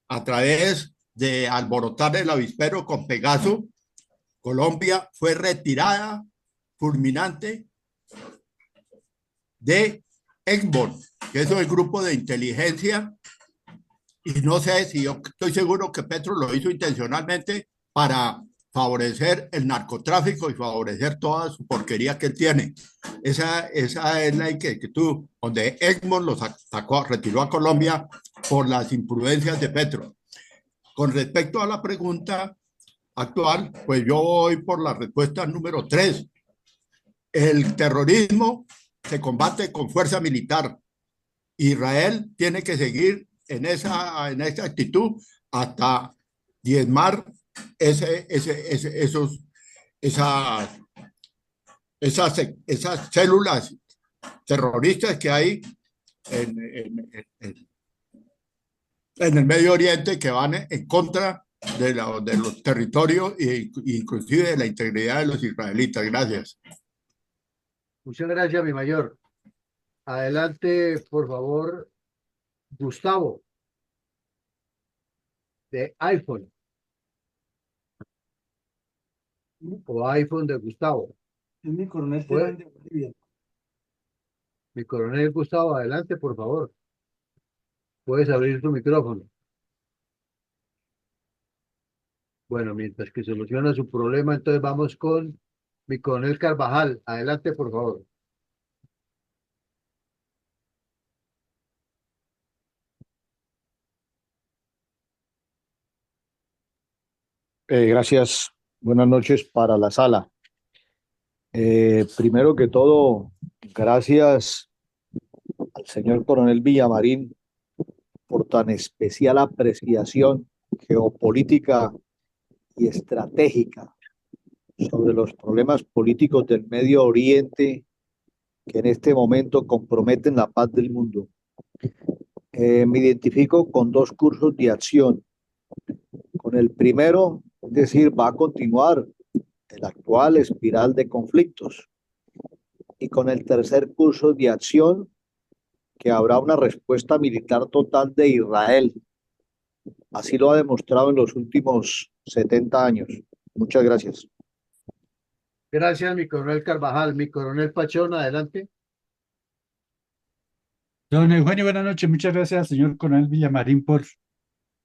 a través de alborotar el avispero con Pegaso, Colombia fue retirada fulminante de Egmont, que es el grupo de inteligencia, y no sé si yo estoy seguro que Petro lo hizo intencionalmente para favorecer el narcotráfico y favorecer toda su porquería que él tiene. Esa es la inquietud, donde Egmont lo sacó, retiró a Colombia por las imprudencias de Petro. Con respecto a la pregunta actual, pues yo voy por la respuesta número 3. El terrorismo se combate con fuerza militar. Israel tiene que seguir en esa actitud hasta diezmar esas células terroristas que hay en el Medio Oriente que van en contra de los territorios e inclusive de la integridad de los israelitas. Gracias. Muchas gracias, mi mayor. Adelante, por favor, Gustavo, de iPhone. O iPhone de Gustavo. Es mi coronel Pues, Terán de Bolivia. mi coronel Gustavo, adelante, por favor. Puedes abrir tu micrófono. Bueno, mientras que soluciona su problema, entonces vamos con mi coronel Carvajal. Adelante, por favor. Gracias. Buenas noches para la sala. Primero que todo, gracias al señor coronel Villamarín por tan especial apreciación geopolítica y estratégica sobre los problemas políticos del Medio Oriente que en este momento comprometen la paz del mundo. Me identifico con dos cursos de acción. Con el primero, es decir, va a continuar el actual espiral de conflictos. Y con el tercer curso de acción, que habrá una respuesta militar total de Israel. Así lo ha demostrado en los últimos 70 años. Muchas gracias. Gracias, mi coronel Carvajal. Mi coronel Pachón, adelante. Don Eugenio, buenas noches. Muchas gracias al señor coronel Villamarín por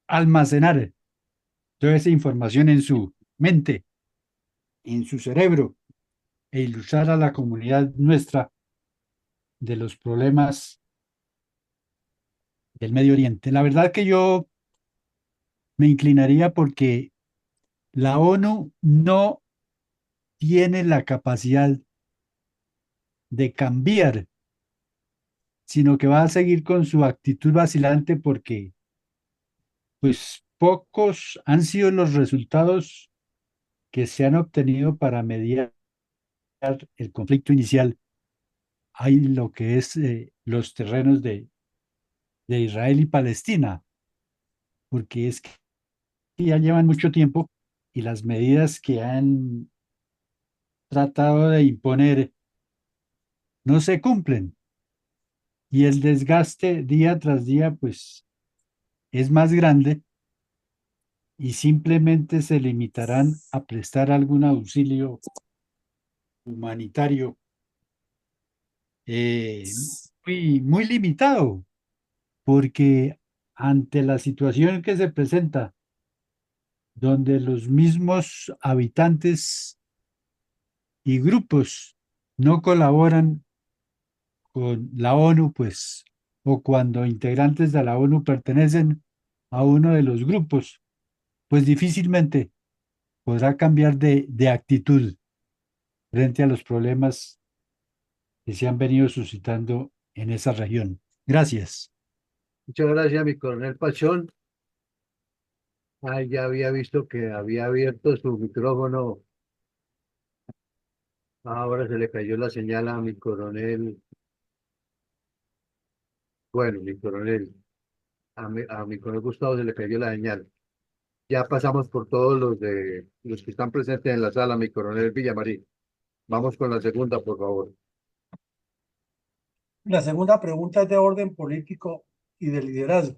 almacenar toda esa información en su mente, en su cerebro, e ilustrar a la comunidad nuestra de los problemas del Medio Oriente. La verdad que yo me inclinaría porque la ONU no tiene la capacidad de cambiar, sino que va a seguir con su actitud vacilante porque, pues, pocos han sido los resultados que se han obtenido para mediar el conflicto inicial. Hay lo que es los terrenos de Israel y Palestina, porque es que ya llevan mucho tiempo y las medidas que han tratado de imponer no se cumplen y el desgaste día tras día pues es más grande y simplemente se limitarán a prestar algún auxilio humanitario eh, muy limitado, porque ante la situación que se presenta, donde los mismos habitantes y grupos no colaboran con la ONU, pues, o cuando integrantes de la ONU pertenecen a uno de los grupos, pues difícilmente podrá cambiar de actitud frente a los problemas que se han venido suscitando en esa región. Gracias. Muchas gracias, mi coronel Pachón. Ay, ya había visto que había abierto su micrófono. Ahora se le cayó la señal a mi coronel. Bueno, mi coronel. A mi coronel Gustavo se le cayó la señal. Ya pasamos por todos los que están presentes en la sala, mi coronel Villamarín. Vamos con la segunda, por favor. La segunda pregunta es de orden político y de liderazgo.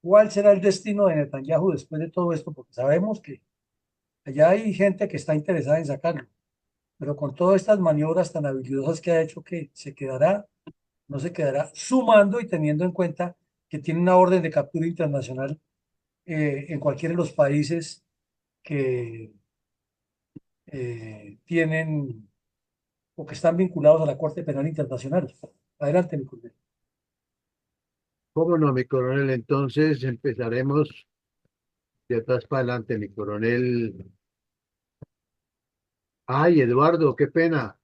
¿Cuál será el destino de Netanyahu después de todo esto? Porque sabemos que allá hay gente que está interesada en sacarlo, pero con todas estas maniobras tan habilidosas que ha hecho, que se quedará, no se quedará sumando y teniendo en cuenta que tiene una orden de captura internacional en cualquiera de los países que tienen o que están vinculados a la Corte Penal Internacional. Adelante, mi coronel. ¿Cómo no, mi coronel? Entonces empezaremos de atrás para adelante, mi coronel. Ay, Eduardo, qué pena.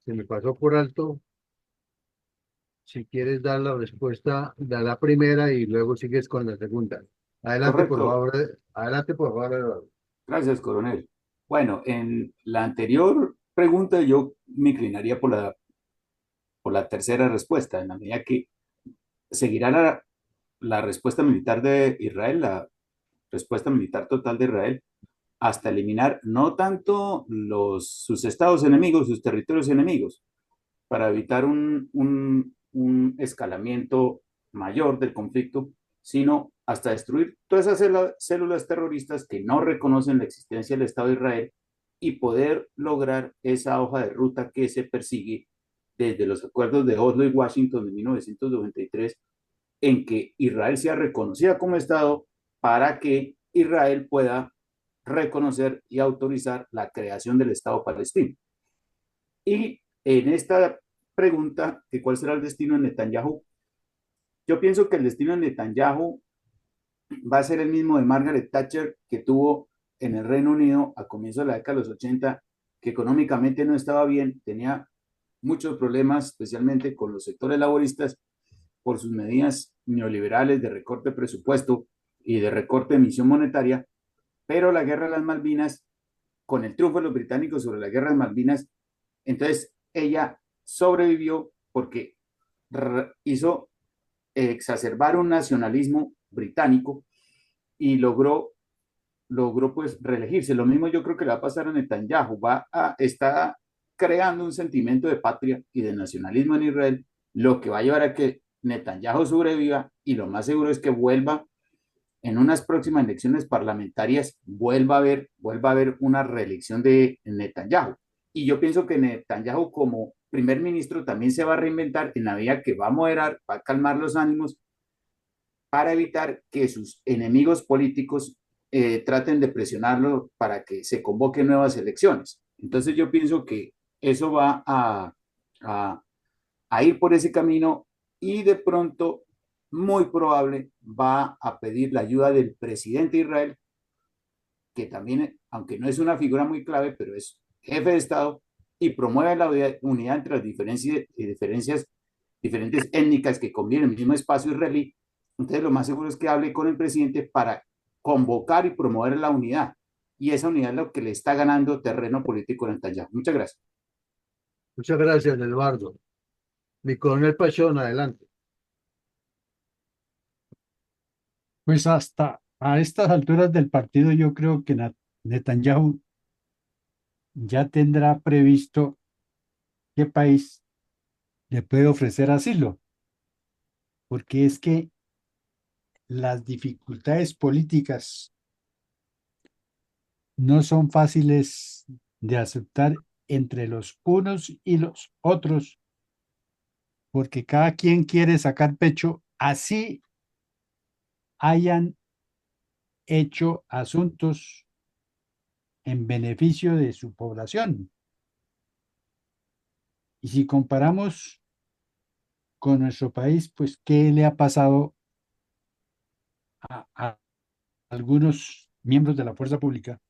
Se me pasó por alto. Si quieres dar la respuesta, da la primera y luego sigues con la segunda. Adelante, por Correcto. favor. Adelante, por favor, Eduardo. Gracias, coronel. Bueno, en la anterior pregunta yo me inclinaría por la tercera respuesta, en la medida que seguirá la respuesta militar de Israel, la respuesta militar total de Israel, hasta eliminar no tanto sus estados enemigos, sus territorios enemigos, para evitar un escalamiento mayor del conflicto, sino hasta destruir todas esas células terroristas que no reconocen la existencia del Estado de Israel y poder lograr esa hoja de ruta que se persigue desde los acuerdos de Oslo y Washington de 1993, en que Israel sea reconocida como Estado para que Israel pueda reconocer y autorizar la creación del Estado palestino. Y en esta pregunta, que cuál será el destino de Netanyahu, yo pienso que el destino de Netanyahu va a ser el mismo de Margaret Thatcher, que tuvo en el Reino Unido a comienzos de la década de los 80, que económicamente no estaba bien, tenía muchos problemas, especialmente con los sectores laboristas, por sus medidas neoliberales de recorte de presupuesto y de recorte de emisión monetaria, pero la guerra de las Malvinas, con el triunfo de los británicos sobre la guerra de Malvinas, entonces ella sobrevivió porque hizo exacerbar un nacionalismo británico y logró pues reelegirse. Lo mismo yo creo que le va a pasar a Netanyahu. Está creando un sentimiento de patria y de nacionalismo en Israel, lo que va a llevar a que Netanyahu sobreviva y lo más seguro es que vuelva en unas próximas elecciones parlamentarias, vuelva a haber una reelección de Netanyahu. Y yo pienso que Netanyahu como primer ministro también se va a reinventar en la medida que va a moderar, va a calmar los ánimos para evitar que sus enemigos políticos traten de presionarlo para que se convoquen nuevas elecciones. Entonces yo pienso que eso va a, a ir por ese camino y de pronto, muy probable, va a pedir la ayuda del presidente de Israel, que también, aunque no es una figura muy clave, pero es jefe de Estado y promueve la unidad entre las diferentes étnicas que conviven en el mismo espacio israelí. Entonces, lo más seguro es que hable con el presidente para convocar y promover la unidad. Y esa unidad es lo que le está ganando terreno político en Netanyahu. Muchas gracias. Muchas gracias, Eduardo. Mi coronel Pachón, adelante. Pues hasta a estas alturas del partido yo creo que Netanyahu ya tendrá previsto qué país le puede ofrecer asilo, porque es que las dificultades políticas no son fáciles de aceptar entre los unos y los otros, porque cada quien quiere sacar pecho, así hayan hecho asuntos en beneficio de su población. Y si comparamos con nuestro país, pues, ¿qué le ha pasado a algunos miembros de la fuerza pública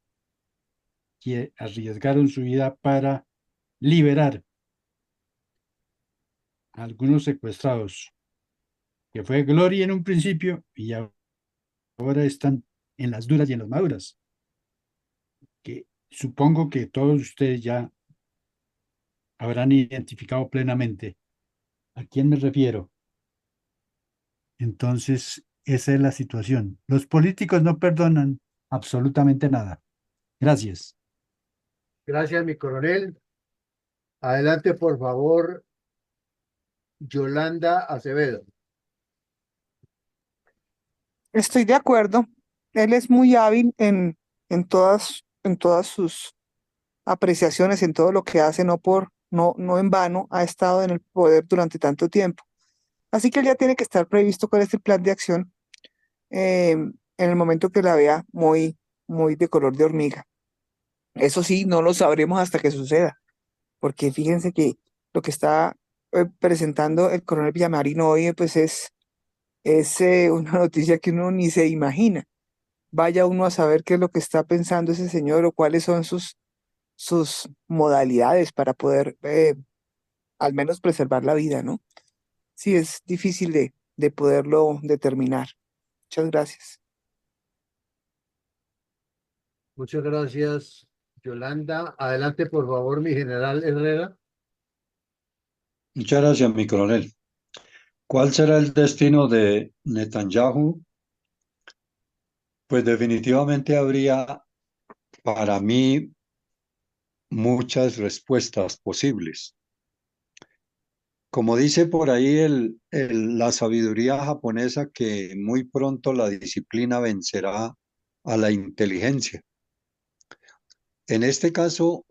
que arriesgaron su vida para liberar a algunos secuestrados, que fue gloria en un principio y ahora están en las duras y en las maduras, que supongo que todos ustedes ya habrán identificado plenamente a quién me refiero? Entonces, esa es la situación. Los políticos no perdonan absolutamente nada. Gracias. Gracias, mi coronel. Adelante, por favor, Yolanda Acevedo. Estoy de acuerdo. Él es muy hábil en todas sus apreciaciones, en todo lo que hace, no en vano ha estado en el poder durante tanto tiempo. Así que él ya tiene que estar previsto con este plan de acción en el momento que la vea muy de color de hormiga. Eso sí, no lo sabremos hasta que suceda, porque fíjense que lo que está presentando el coronel Villamarín hoy, pues es una noticia que uno ni se imagina. Vaya uno a saber qué es lo que está pensando ese señor o cuáles son sus modalidades para poder al menos preservar la vida, ¿no? Sí, es difícil de poderlo determinar. Muchas gracias. Muchas gracias, Yolanda. Adelante, por favor, mi general Herrera. Muchas gracias, mi coronel. ¿Cuál será el destino de Netanyahu? Pues definitivamente habría para mí muchas respuestas posibles. Como dice por ahí la sabiduría japonesa, que muy pronto la disciplina vencerá a la inteligencia. En este caso,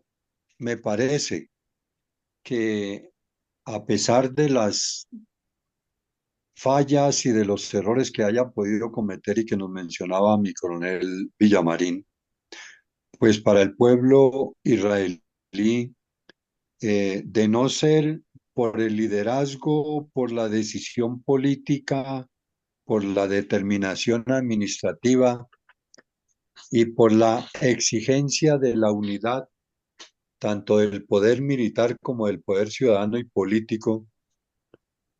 me parece que a pesar de las fallas y de los errores que haya podido cometer y que nos mencionaba mi coronel Villamarín, pues para el pueblo israelí, de no ser por el liderazgo, por la decisión política, por la determinación administrativa y por la exigencia de la unidad, tanto del poder militar como del poder ciudadano y político,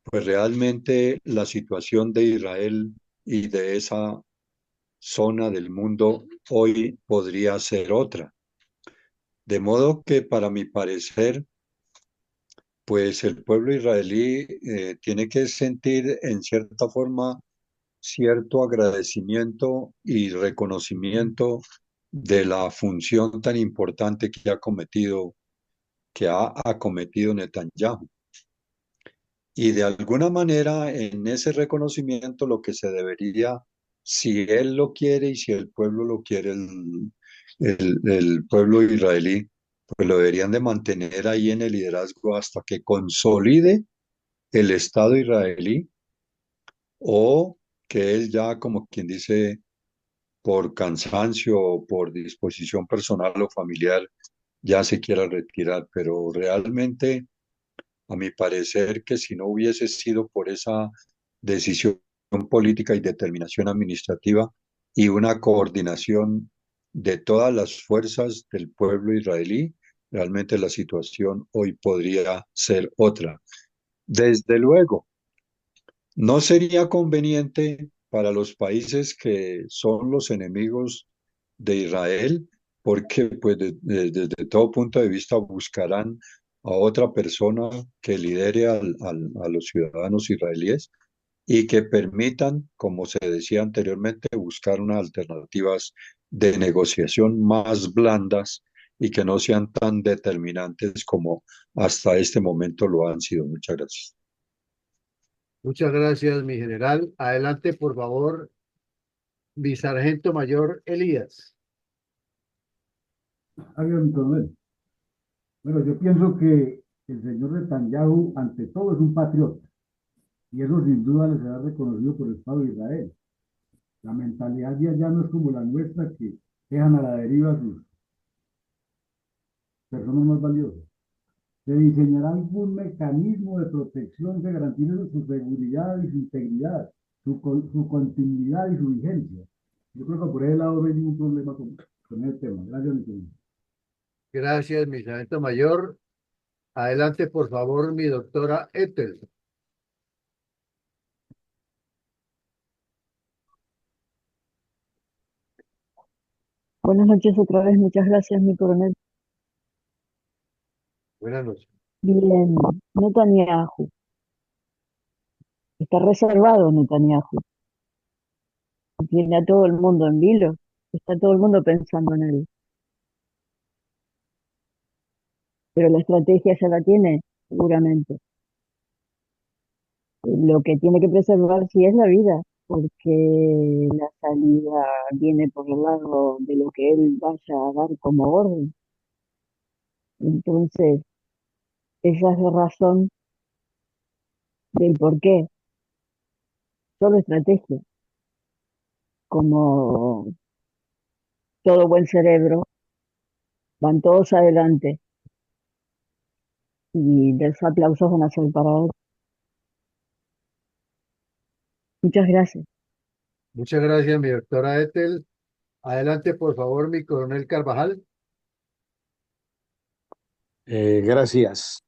pues realmente la situación de Israel y de esa zona del mundo hoy podría ser otra. De modo que para mi parecer, pues el pueblo israelí tiene que sentir en cierta forma cierto agradecimiento y reconocimiento de la función tan importante que ha acometido Netanyahu. Y de alguna manera, en ese reconocimiento, lo que se debería, si él lo quiere y si el pueblo lo quiere, el pueblo israelí, pues lo deberían de mantener ahí en el liderazgo hasta que consolide el Estado israelí o que él ya, como quien dice, por cansancio o por disposición personal o familiar, ya se quiera retirar. Pero realmente, a mi parecer, que si no hubiese sido por esa decisión política y determinación administrativa y una coordinación de todas las fuerzas del pueblo israelí, realmente la situación hoy podría ser otra. Desde luego, no sería conveniente para los países que son los enemigos de Israel, porque pues desde todo punto de vista buscarán a otra persona que lidere a los ciudadanos israelíes y que permitan, como se decía anteriormente, buscar unas alternativas de negociación más blandas y que no sean tan determinantes como hasta este momento lo han sido. Muchas gracias. Muchas gracias, mi general. Adelante, por favor, mi sargento mayor Elías. Hágame mi coronel. Bueno, yo pienso que el señor Netanyahu, ante todo, es un patriota. Y eso sin duda le será reconocido por el Estado de Israel. La mentalidad de allá no es como la nuestra, que dejan a la deriva a sus personas más valiosas. Se diseñará algún mecanismo de protección que garantice su seguridad y su integridad, su continuidad y su vigencia. Yo creo que por ese lado no hay ningún problema con el tema. Gracias, mi querido. Gracias, mi sargento mayor. Adelante, por favor, mi doctora Ethel. Buenas noches otra vez, muchas gracias, mi coronel. Buenas noches. Bien, Netanyahu. Está reservado Netanyahu. Tiene a todo el mundo en vilo. Está todo el mundo pensando en él. Pero la estrategia ya la tiene, seguramente. Lo que tiene que preservar sí es la vida, porque la salida viene por el lado de lo que él vaya a dar como orden. Entonces, esa es la razón del por qué. Solo estrategia. Como todo buen cerebro, van todos adelante y los aplausos van a ser para él. Muchas gracias. Muchas gracias, mi doctora Ethel. Adelante, por favor, mi coronel Carvajal. Gracias.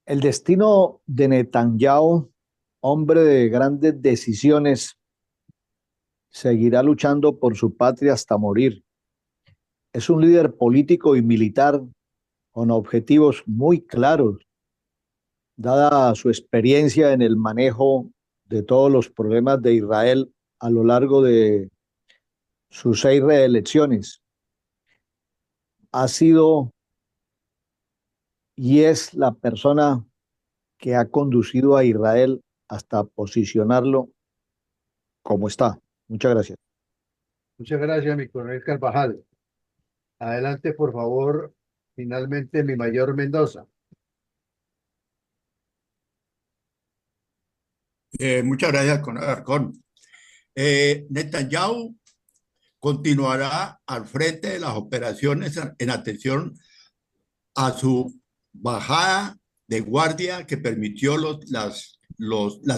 El destino de Netanyahu, hombre de grandes decisiones, seguirá luchando por su patria hasta morir. Es un líder político y militar con objetivos muy claros, dada su experiencia en el manejo de todos los problemas de Israel a lo largo de sus 6 reelecciones. Ha sido y es la persona que ha conducido a Israel hasta posicionarlo como está. Muchas gracias. Muchas gracias, mi coronel Carvajal. Adelante, por favor, finalmente, mi mayor Mendoza. Muchas gracias, con Alarcón. Netanyahu continuará al frente de las operaciones en atención a su bajada de guardia que permitió las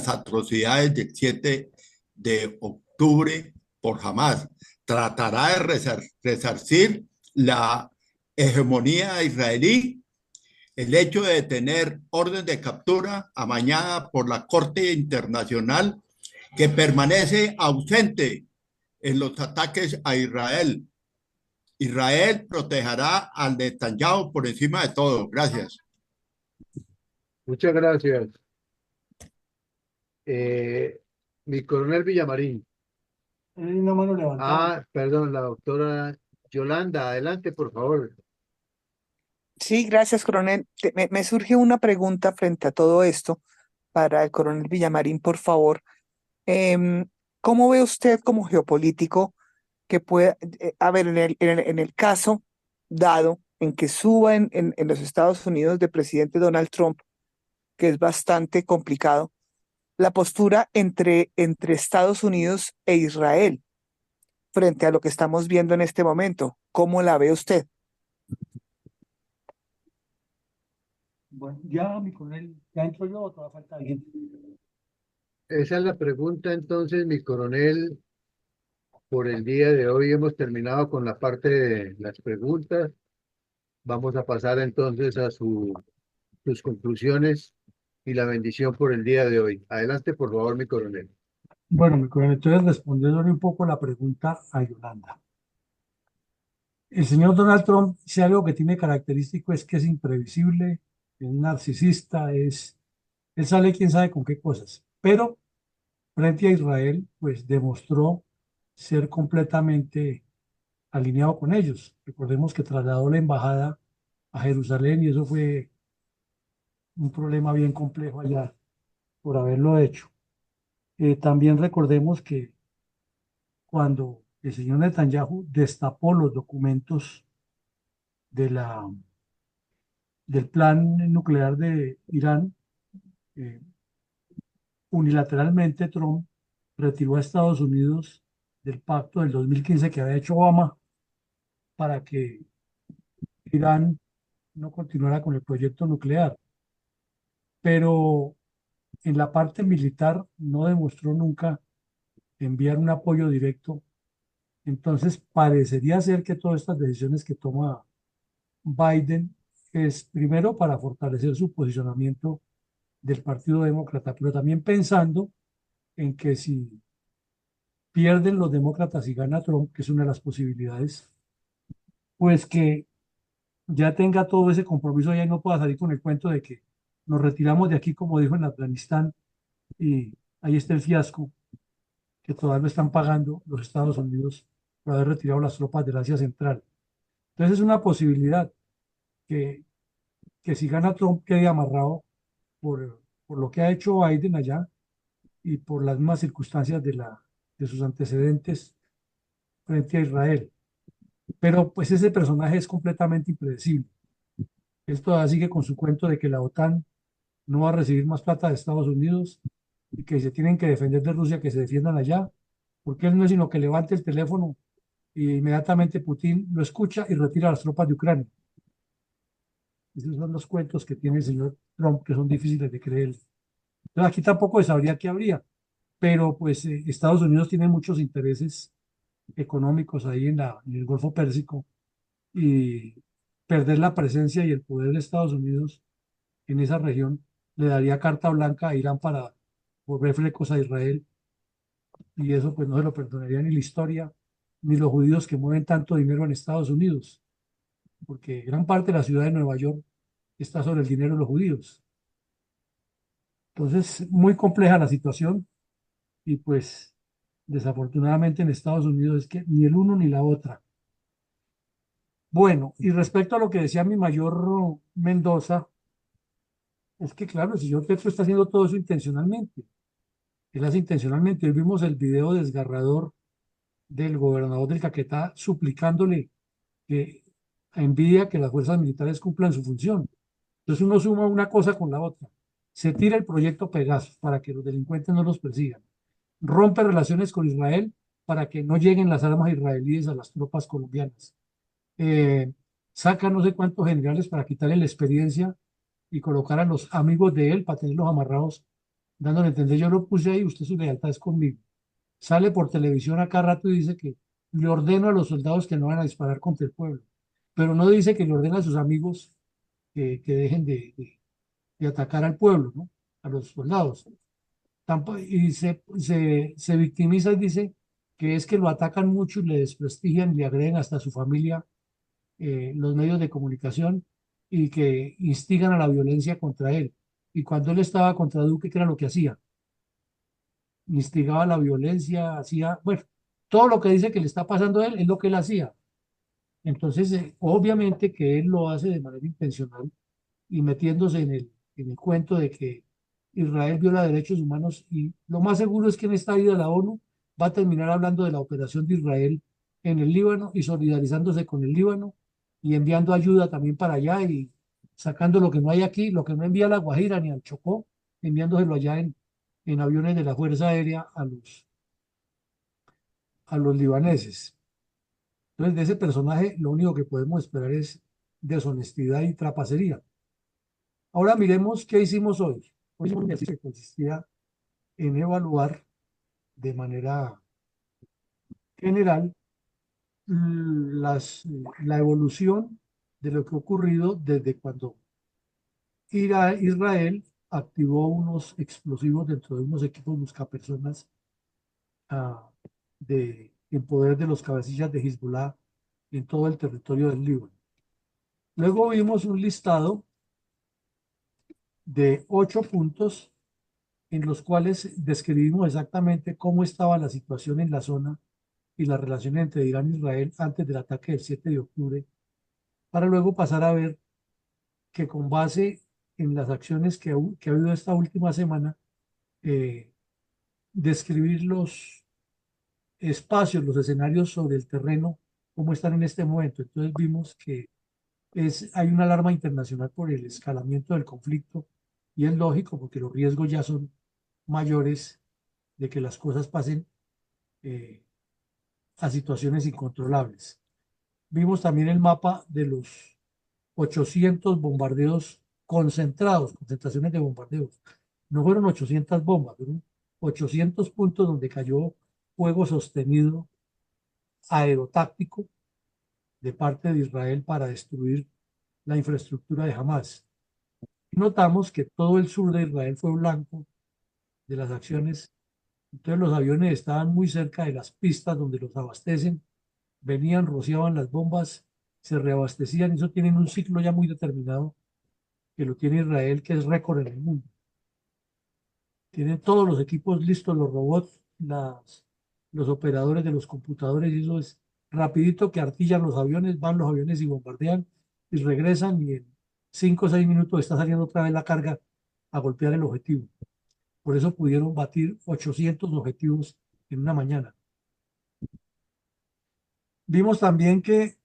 atrocidades del 7 de octubre por Hamas. Tratará de resarcir la hegemonía israelí. El hecho de tener orden de captura amañada por la Corte Internacional que permanece ausente en los ataques a Israel. Israel protegerá al Netanyahu por encima de todo. Gracias. Muchas gracias. Mi coronel Villamarín. Hay una mano levantada. Perdón, la doctora Yolanda, adelante, por favor. Sí, gracias, coronel. Me surge una pregunta frente a todo esto para el coronel Villamarín, por favor. Em, ¿Cómo ve usted como geopolítico que pueda, a ver, en el caso dado en que suba en los Estados Unidos de presidente Donald Trump, que es bastante complicado, la postura entre Estados Unidos e Israel frente a lo que estamos viendo en este momento? ¿Cómo la ve usted? Bueno, ya, mi coronel, ya entro yo o todavía falta alguien. Esa es la pregunta, entonces, mi coronel. Por el día de hoy hemos terminado con la parte de las preguntas. Vamos a pasar entonces a sus conclusiones y la bendición por el día de hoy. Adelante, por favor, mi coronel. Bueno, mi coronel, entonces respondiéndole un poco la pregunta a Yolanda. El señor Donald Trump, si algo que tiene característico es que es imprevisible, es narcisista, él sale quién sabe con qué cosas, pero frente a Israel, pues demostró ser completamente alineado con ellos. Recordemos que trasladó la embajada a Jerusalén y eso fue un problema bien complejo allá por haberlo hecho. También recordemos que cuando el señor Netanyahu destapó los documentos de del plan nuclear de Irán, eh, unilateralmente Trump retiró a Estados Unidos del pacto del 2015 que había hecho Obama para que Irán no continuara con el proyecto nuclear. Pero en la parte militar no demostró nunca enviar un apoyo directo. Entonces parecería ser que todas estas decisiones que toma Biden es primero para fortalecer su posicionamiento del Partido Demócrata, pero también pensando en que si pierden los demócratas y gana Trump, que es una de las posibilidades, pues que ya tenga todo ese compromiso ya y no pueda salir con el cuento de que nos retiramos de aquí, como dijo en Afganistán, y ahí está el fiasco que todavía lo están pagando los Estados Unidos por haber retirado las tropas del Asia Central. Entonces es una posibilidad que, que si gana Trump quede amarrado por lo que ha hecho Biden allá y por las mismas circunstancias de sus antecedentes frente a Israel. Pero pues ese personaje es completamente impredecible. Él todavía sigue con su cuento de que la OTAN no va a recibir más plata de Estados Unidos y que se tienen que defender de Rusia, que se defiendan allá, porque él no es sino que levante el teléfono y inmediatamente Putin lo escucha y retira las tropas de Ucrania. Esos son los cuentos que tiene el señor Trump, que son difíciles de creer. Entonces aquí tampoco se sabría qué habría, pero pues Estados Unidos tiene muchos intereses económicos ahí en el Golfo Pérsico y perder la presencia y el poder de Estados Unidos en esa región le daría carta blanca a Irán para volver flecos a Israel y eso pues no se lo perdonaría ni la historia ni los judíos que mueven tanto dinero en Estados Unidos, porque gran parte de la ciudad de Nueva York está sobre el dinero de los judíos. Entonces, muy compleja la situación y pues desafortunadamente en Estados Unidos es que ni el uno ni la otra. Bueno, y respecto a lo que decía mi mayor Mendoza, es que claro, el señor Petro está haciendo todo eso intencionalmente. Él hace intencionalmente. Hoy vimos el video desgarrador del gobernador del Caquetá suplicándole que envidia que las fuerzas militares cumplan su función. Entonces uno suma una cosa con la otra. Se tira el proyecto Pegasus para que los delincuentes no los persigan. Rompe relaciones con Israel para que no lleguen las armas israelíes a las tropas colombianas. Eh, Saca no sé cuántos generales para quitarle la experiencia y colocar a los amigos de él para tenerlos amarrados, dándole a entender, yo lo puse ahí, usted su lealtad es conmigo. Sale por televisión acá rato y dice que le ordeno a los soldados que no van a disparar contra el pueblo, pero no dice que le ordena a sus amigos que dejen de atacar al pueblo, ¿no? A los soldados. Y se victimiza y dice que es que lo atacan mucho y le desprestigian y le agreden hasta a su familia, los medios de comunicación, y que instigan a la violencia contra él. Y cuando él estaba contra Duque, ¿qué era lo que hacía? Instigaba la violencia, hacía, bueno, todo lo que dice que le está pasando a él es lo que él hacía. Entonces, obviamente que él lo hace de manera intencional y metiéndose en el cuento de que Israel viola derechos humanos, y lo más seguro es que en esta vida la ONU va a terminar hablando de la operación de Israel en el Líbano y solidarizándose con el Líbano y enviando ayuda también para allá y sacando lo que no hay aquí, lo que no envía a La Guajira ni al Chocó, enviándoselo allá en aviones de la Fuerza Aérea a los libaneses. Entonces, de ese personaje lo único que podemos esperar es deshonestidad y trapacería. Ahora miremos qué hicimos hoy. Hoy hicimos un ejercicio que consistía en evaluar de manera general la evolución de lo que ha ocurrido desde cuando Israel activó unos explosivos dentro de unos equipos buscapersonas, en poder de los cabecillas de Hezbollah en todo el territorio del Líbano. Luego vimos un listado de 8 puntos en los cuales describimos exactamente cómo estaba la situación en la zona y la relación entre Irán e Israel antes del ataque del 7 de octubre, para luego pasar a ver que con base en las acciones que ha habido esta última semana, eh, describir los espacios, los escenarios sobre el terreno, cómo están en este momento. Entonces vimos que hay una alarma internacional por el escalamiento del conflicto, y es lógico porque los riesgos ya son mayores de que las cosas pasen eh, a situaciones incontrolables. Vimos también el mapa de los 800 bombardeos concentrados, concentraciones de bombardeos. No fueron 800 bombas, fueron 800 puntos donde cayó fuego sostenido aerotáctico de parte de Israel para destruir la infraestructura de Hamas. Y notamos que todo el sur de Israel fue blanco de las acciones. Entonces los aviones estaban muy cerca de las pistas donde los abastecen, venían, rociaban las bombas, se reabastecían. Eso tienen un ciclo ya muy determinado que lo tiene Israel, que es récord en el mundo. Tienen todos los equipos listos, los robots, los operadores de los computadores, y eso es rapidito que artillan los aviones, van los aviones y bombardean y regresan, y en 5 o 6 minutos está saliendo otra vez la carga a golpear el objetivo. Por eso pudieron batir 800 objetivos en una mañana. Vimos también que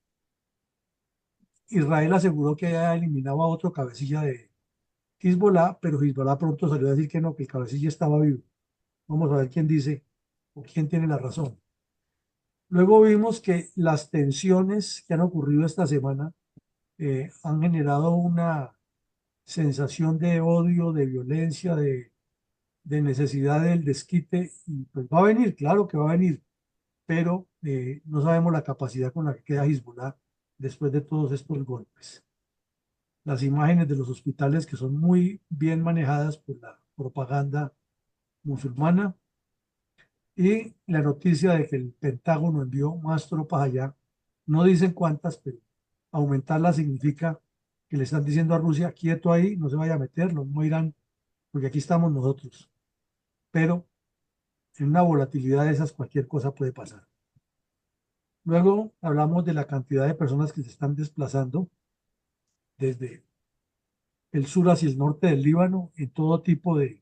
Israel aseguró que había eliminado a otro cabecilla de Hezbollah, pero Hezbollah pronto salió a decir que no, que el cabecilla estaba vivo. Vamos a ver quién dice o quién tiene la razón. Luego vimos que las tensiones que han ocurrido esta semana han generado una sensación de odio, de violencia, de necesidad del desquite, y pues va a venir, claro que va a venir, pero no sabemos la capacidad con la que queda Hezbollah después de todos estos golpes. Las imágenes de los hospitales, que son muy bien manejadas por la propaganda musulmana, y la noticia de que el Pentágono envió más tropas allá. No dicen cuántas, pero aumentarlas significa que le están diciendo a Rusia: quieto ahí, no se vaya a meter, no irán, porque aquí estamos nosotros. Pero en una volatilidad de esas cualquier cosa puede pasar. Luego hablamos de la cantidad de personas que se están desplazando desde el sur hacia el norte del Líbano, en todo tipo de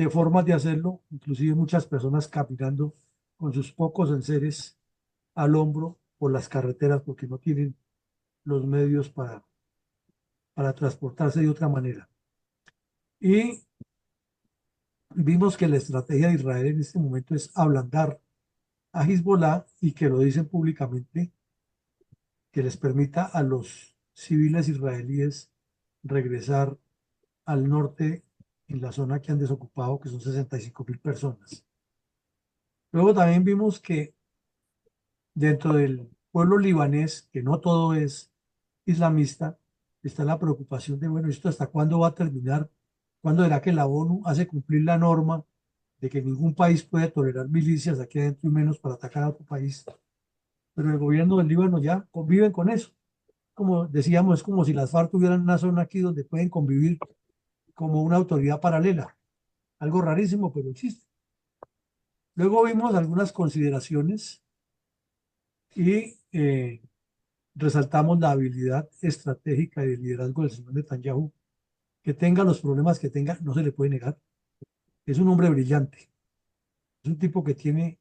formas de hacerlo, inclusive muchas personas caminando con sus pocos enseres al hombro por las carreteras porque no tienen los medios para transportarse de otra manera. Y vimos que la estrategia de Israel en este momento es ablandar a Hezbollah y que lo dicen públicamente, que les permita a los civiles israelíes regresar al norte en la zona que han desocupado, que son 65.000 personas. Luego también vimos que dentro del pueblo libanés, que no todo es islamista, está la preocupación de, bueno, ¿esto hasta cuándo va a terminar? ¿Cuándo será que la ONU hace cumplir la norma de que ningún país puede tolerar milicias aquí adentro y menos para atacar a otro país? Pero el gobierno del Líbano ya conviven con eso. Como decíamos, es como si las FARC tuvieran una zona aquí donde pueden convivir como una autoridad paralela. Algo rarísimo, pero existe. Luego vimos algunas consideraciones y resaltamos la habilidad estratégica y de liderazgo del señor Netanyahu. Que tenga los problemas que tenga, no se le puede negar. Es un hombre brillante. Es un tipo que tiene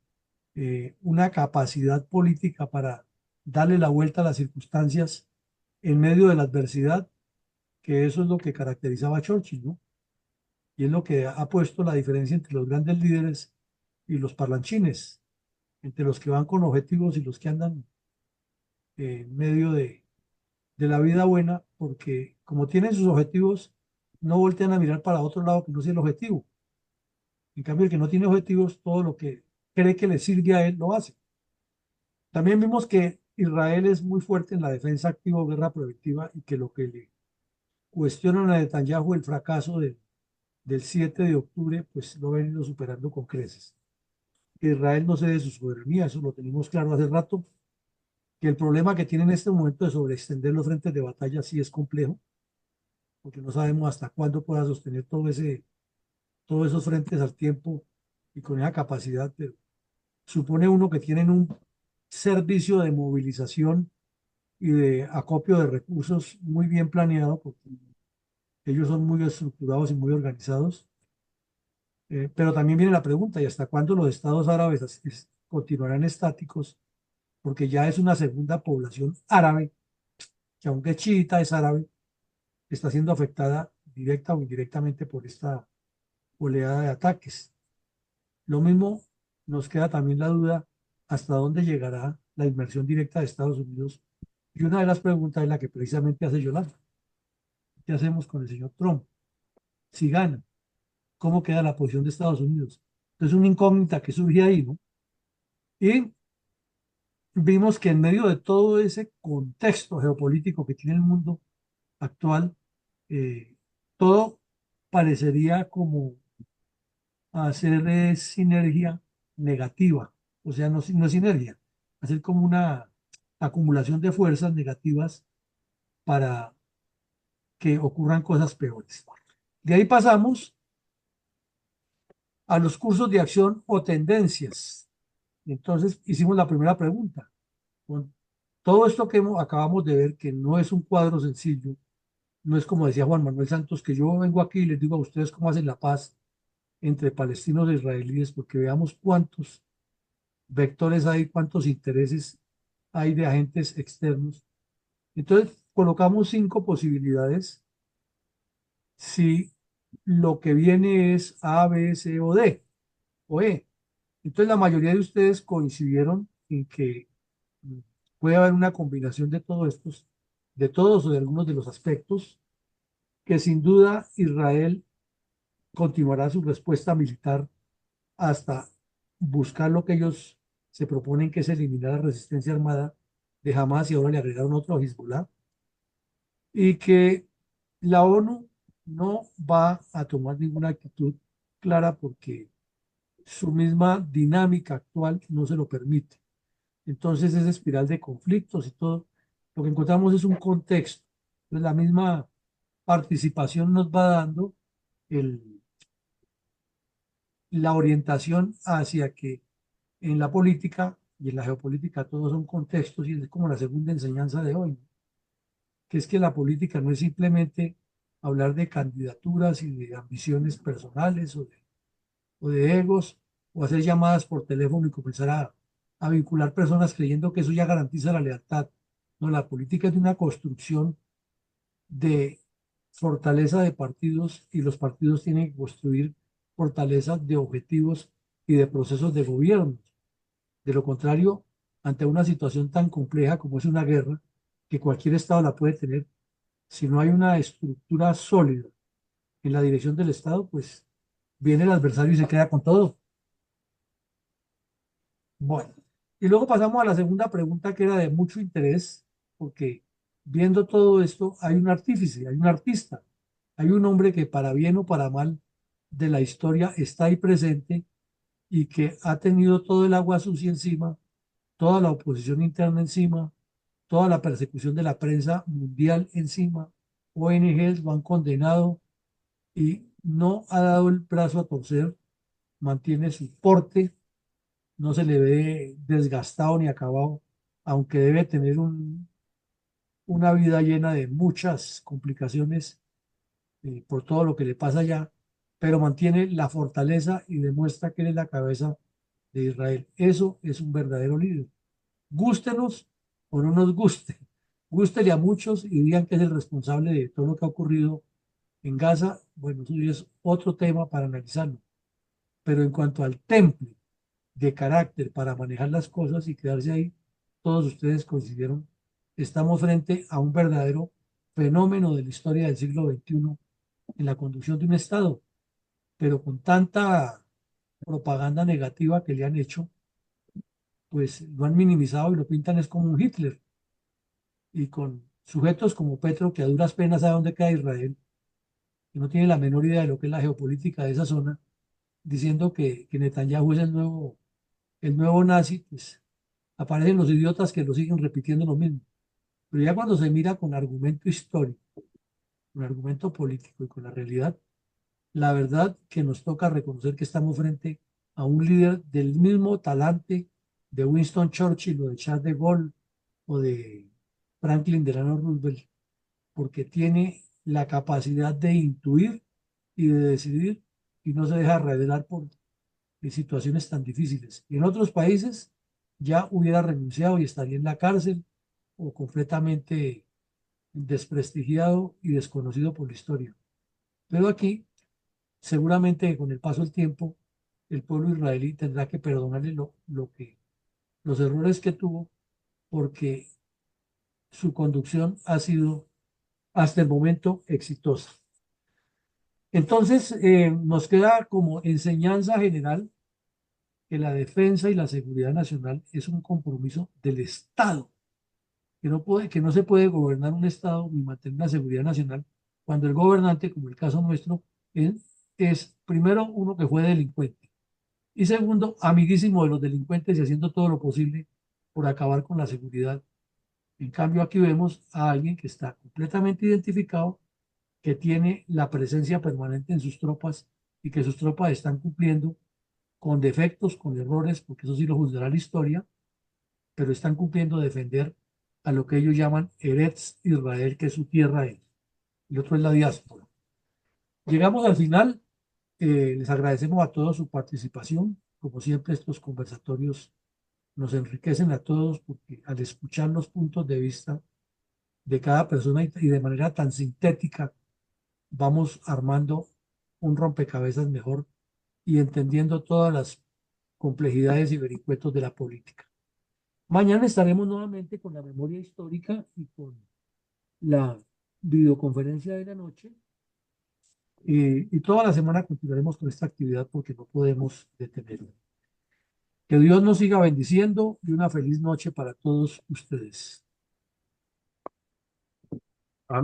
una capacidad política para darle la vuelta a las circunstancias en medio de la adversidad, que eso es lo que caracterizaba a Churchill, ¿no? Y es lo que ha puesto la diferencia entre los grandes líderes y los parlanchines, entre los que van con objetivos y los que andan en medio de la vida buena, porque como tienen sus objetivos, no voltean a mirar para otro lado que no sea el objetivo. En cambio, el que no tiene objetivos, todo lo que cree que le sirve a él, lo hace. También vimos que Israel es muy fuerte en la defensa activa o guerra preventiva y que lo que le cuestionan a Netanyahu, el fracaso del 7 de octubre, pues lo ha venido superando con creces. Que Israel no cede su soberanía, eso lo tenemos claro hace rato, que el problema que tiene en este momento de sobreextender los frentes de batalla sí es complejo, porque no sabemos hasta cuándo pueda sostener todos esos frentes al tiempo y con esa capacidad, pero supone uno que tienen un servicio de movilización y de acopio de recursos muy bien planeado, porque ellos son muy estructurados y muy organizados. Pero también viene la pregunta, ¿y hasta cuándo los estados árabes continuarán estáticos? Porque ya es una segunda población árabe, que aunque es chiita, es árabe, que está siendo afectada directa o indirectamente por esta oleada de ataques. Lo mismo nos queda también la duda hasta dónde llegará la inversión directa de Estados Unidos. Y una de las preguntas es la que precisamente hace Yolanda. ¿Qué hacemos con el señor Trump? Si gana, ¿cómo queda la posición de Estados Unidos? Entonces, una incógnita que surge ahí, ¿no? Y vimos que en medio de todo ese contexto geopolítico que tiene el mundo actual, todo parecería como hacer sinergia negativa, o sea, no es sinergia, hacer como una acumulación de fuerzas negativas para que ocurran cosas peores. De ahí pasamos a los cursos de acción o tendencias. Entonces hicimos la primera pregunta. Con todo esto que acabamos de ver, que no es un cuadro sencillo, no es como decía Juan Manuel Santos, que yo vengo aquí y les digo a ustedes cómo hacen la paz entre palestinos e israelíes, porque veamos cuántos vectores hay, cuántos intereses hay de agentes externos. Entonces, colocamos 5 posibilidades si lo que viene es A, B, C o D o E. Entonces, la mayoría de ustedes coincidieron en que puede haber una combinación de todos estos, de todos o de algunos de los aspectos, que sin duda Israel continuará su respuesta militar hasta buscar lo que ellos se proponen, que es eliminar la resistencia armada de Hamas y ahora le agregaron otro a Hezbollah, y que la ONU no va a tomar ninguna actitud clara porque su misma dinámica actual no se lo permite. Entonces, esa espiral de conflictos y todo, lo que encontramos es un contexto. Entonces, la misma participación nos va dando la orientación hacia que en la política y en la geopolítica todos son contextos y es como la segunda enseñanza de hoy, ¿no? Que es que la política no es simplemente hablar de candidaturas y de ambiciones personales o de egos o hacer llamadas por teléfono y comenzar a vincular personas creyendo que eso ya garantiza la lealtad. No, la política es de una construcción de fortaleza de partidos y los partidos tienen que construir fortaleza de objetivos y de procesos de gobierno. De lo contrario, ante una situación tan compleja como es una guerra, que cualquier Estado la puede tener, si no hay una estructura sólida en la dirección del Estado, pues viene el adversario y se queda con todo. Bueno, y luego pasamos a la segunda pregunta que era de mucho interés, porque viendo todo esto hay un artífice, hay un artista, hay un hombre que para bien o para mal de la historia está ahí presente y que ha tenido todo el agua sucia encima, toda la oposición interna encima, toda la persecución de la prensa mundial encima, ONGs lo han condenado y no ha dado el brazo a torcer, mantiene su porte, no se le ve desgastado ni acabado, aunque debe tener una vida llena de muchas complicaciones por todo lo que le pasa allá, pero mantiene la fortaleza y demuestra que él es la cabeza de Israel. Eso es un verdadero líder. Gústenos o no nos guste, gústele a muchos y digan que es el responsable de todo lo que ha ocurrido en Gaza. Bueno, eso ya es otro tema para analizarlo. Pero en cuanto al temple de carácter para manejar las cosas y quedarse ahí, todos ustedes coincidieron, estamos frente a un verdadero fenómeno de la historia del siglo XXI en la conducción de un Estado, pero con tanta propaganda negativa que le han hecho, pues lo han minimizado y lo pintan es como un Hitler, y con sujetos como Petro, que a duras penas sabe dónde queda Israel, que no tiene la menor idea de lo que es la geopolítica de esa zona, diciendo que Netanyahu es el nuevo nazi, pues aparecen los idiotas que lo siguen repitiendo lo mismo. Pero ya cuando se mira con argumento histórico, con argumento político y con la realidad, la verdad que nos toca reconocer que estamos frente a un líder del mismo talante de Winston Churchill o de Charles de Gaulle o de Franklin Delano Roosevelt, porque tiene la capacidad de intuir y de decidir y no se deja revelar por situaciones tan difíciles. Y en otros países ya hubiera renunciado y estaría en la cárcel o completamente desprestigiado y desconocido por la historia. Pero aquí, seguramente con el paso del tiempo, el pueblo israelí tendrá que perdonarle los errores que tuvo, porque su conducción ha sido hasta el momento exitosa. Entonces, nos queda como enseñanza general que la defensa y la seguridad nacional es un compromiso del Estado, que no se puede gobernar un Estado ni mantener una seguridad nacional cuando el gobernante, como el caso nuestro, es primero uno que fue delincuente y segundo, amiguísimo de los delincuentes y haciendo todo lo posible por acabar con la seguridad. En cambio, aquí vemos a alguien que está completamente identificado, que tiene la presencia permanente en sus tropas y que sus tropas están cumpliendo con defectos, con errores, porque eso sí lo juzgará la historia, pero están cumpliendo defender a lo que ellos llaman Eretz Israel, que es su tierra, y otro es la diáspora. Llegamos al final, les agradecemos a todos su participación. Como siempre, estos conversatorios nos enriquecen a todos porque al escuchar los puntos de vista de cada persona y de manera tan sintética, vamos armando un rompecabezas mejor y entendiendo todas las complejidades y vericuetos de la política. Mañana estaremos nuevamente con la memoria histórica y con la videoconferencia de la noche. Y toda la semana continuaremos con esta actividad porque no podemos detenerla. Que Dios nos siga bendiciendo y una feliz noche para todos ustedes.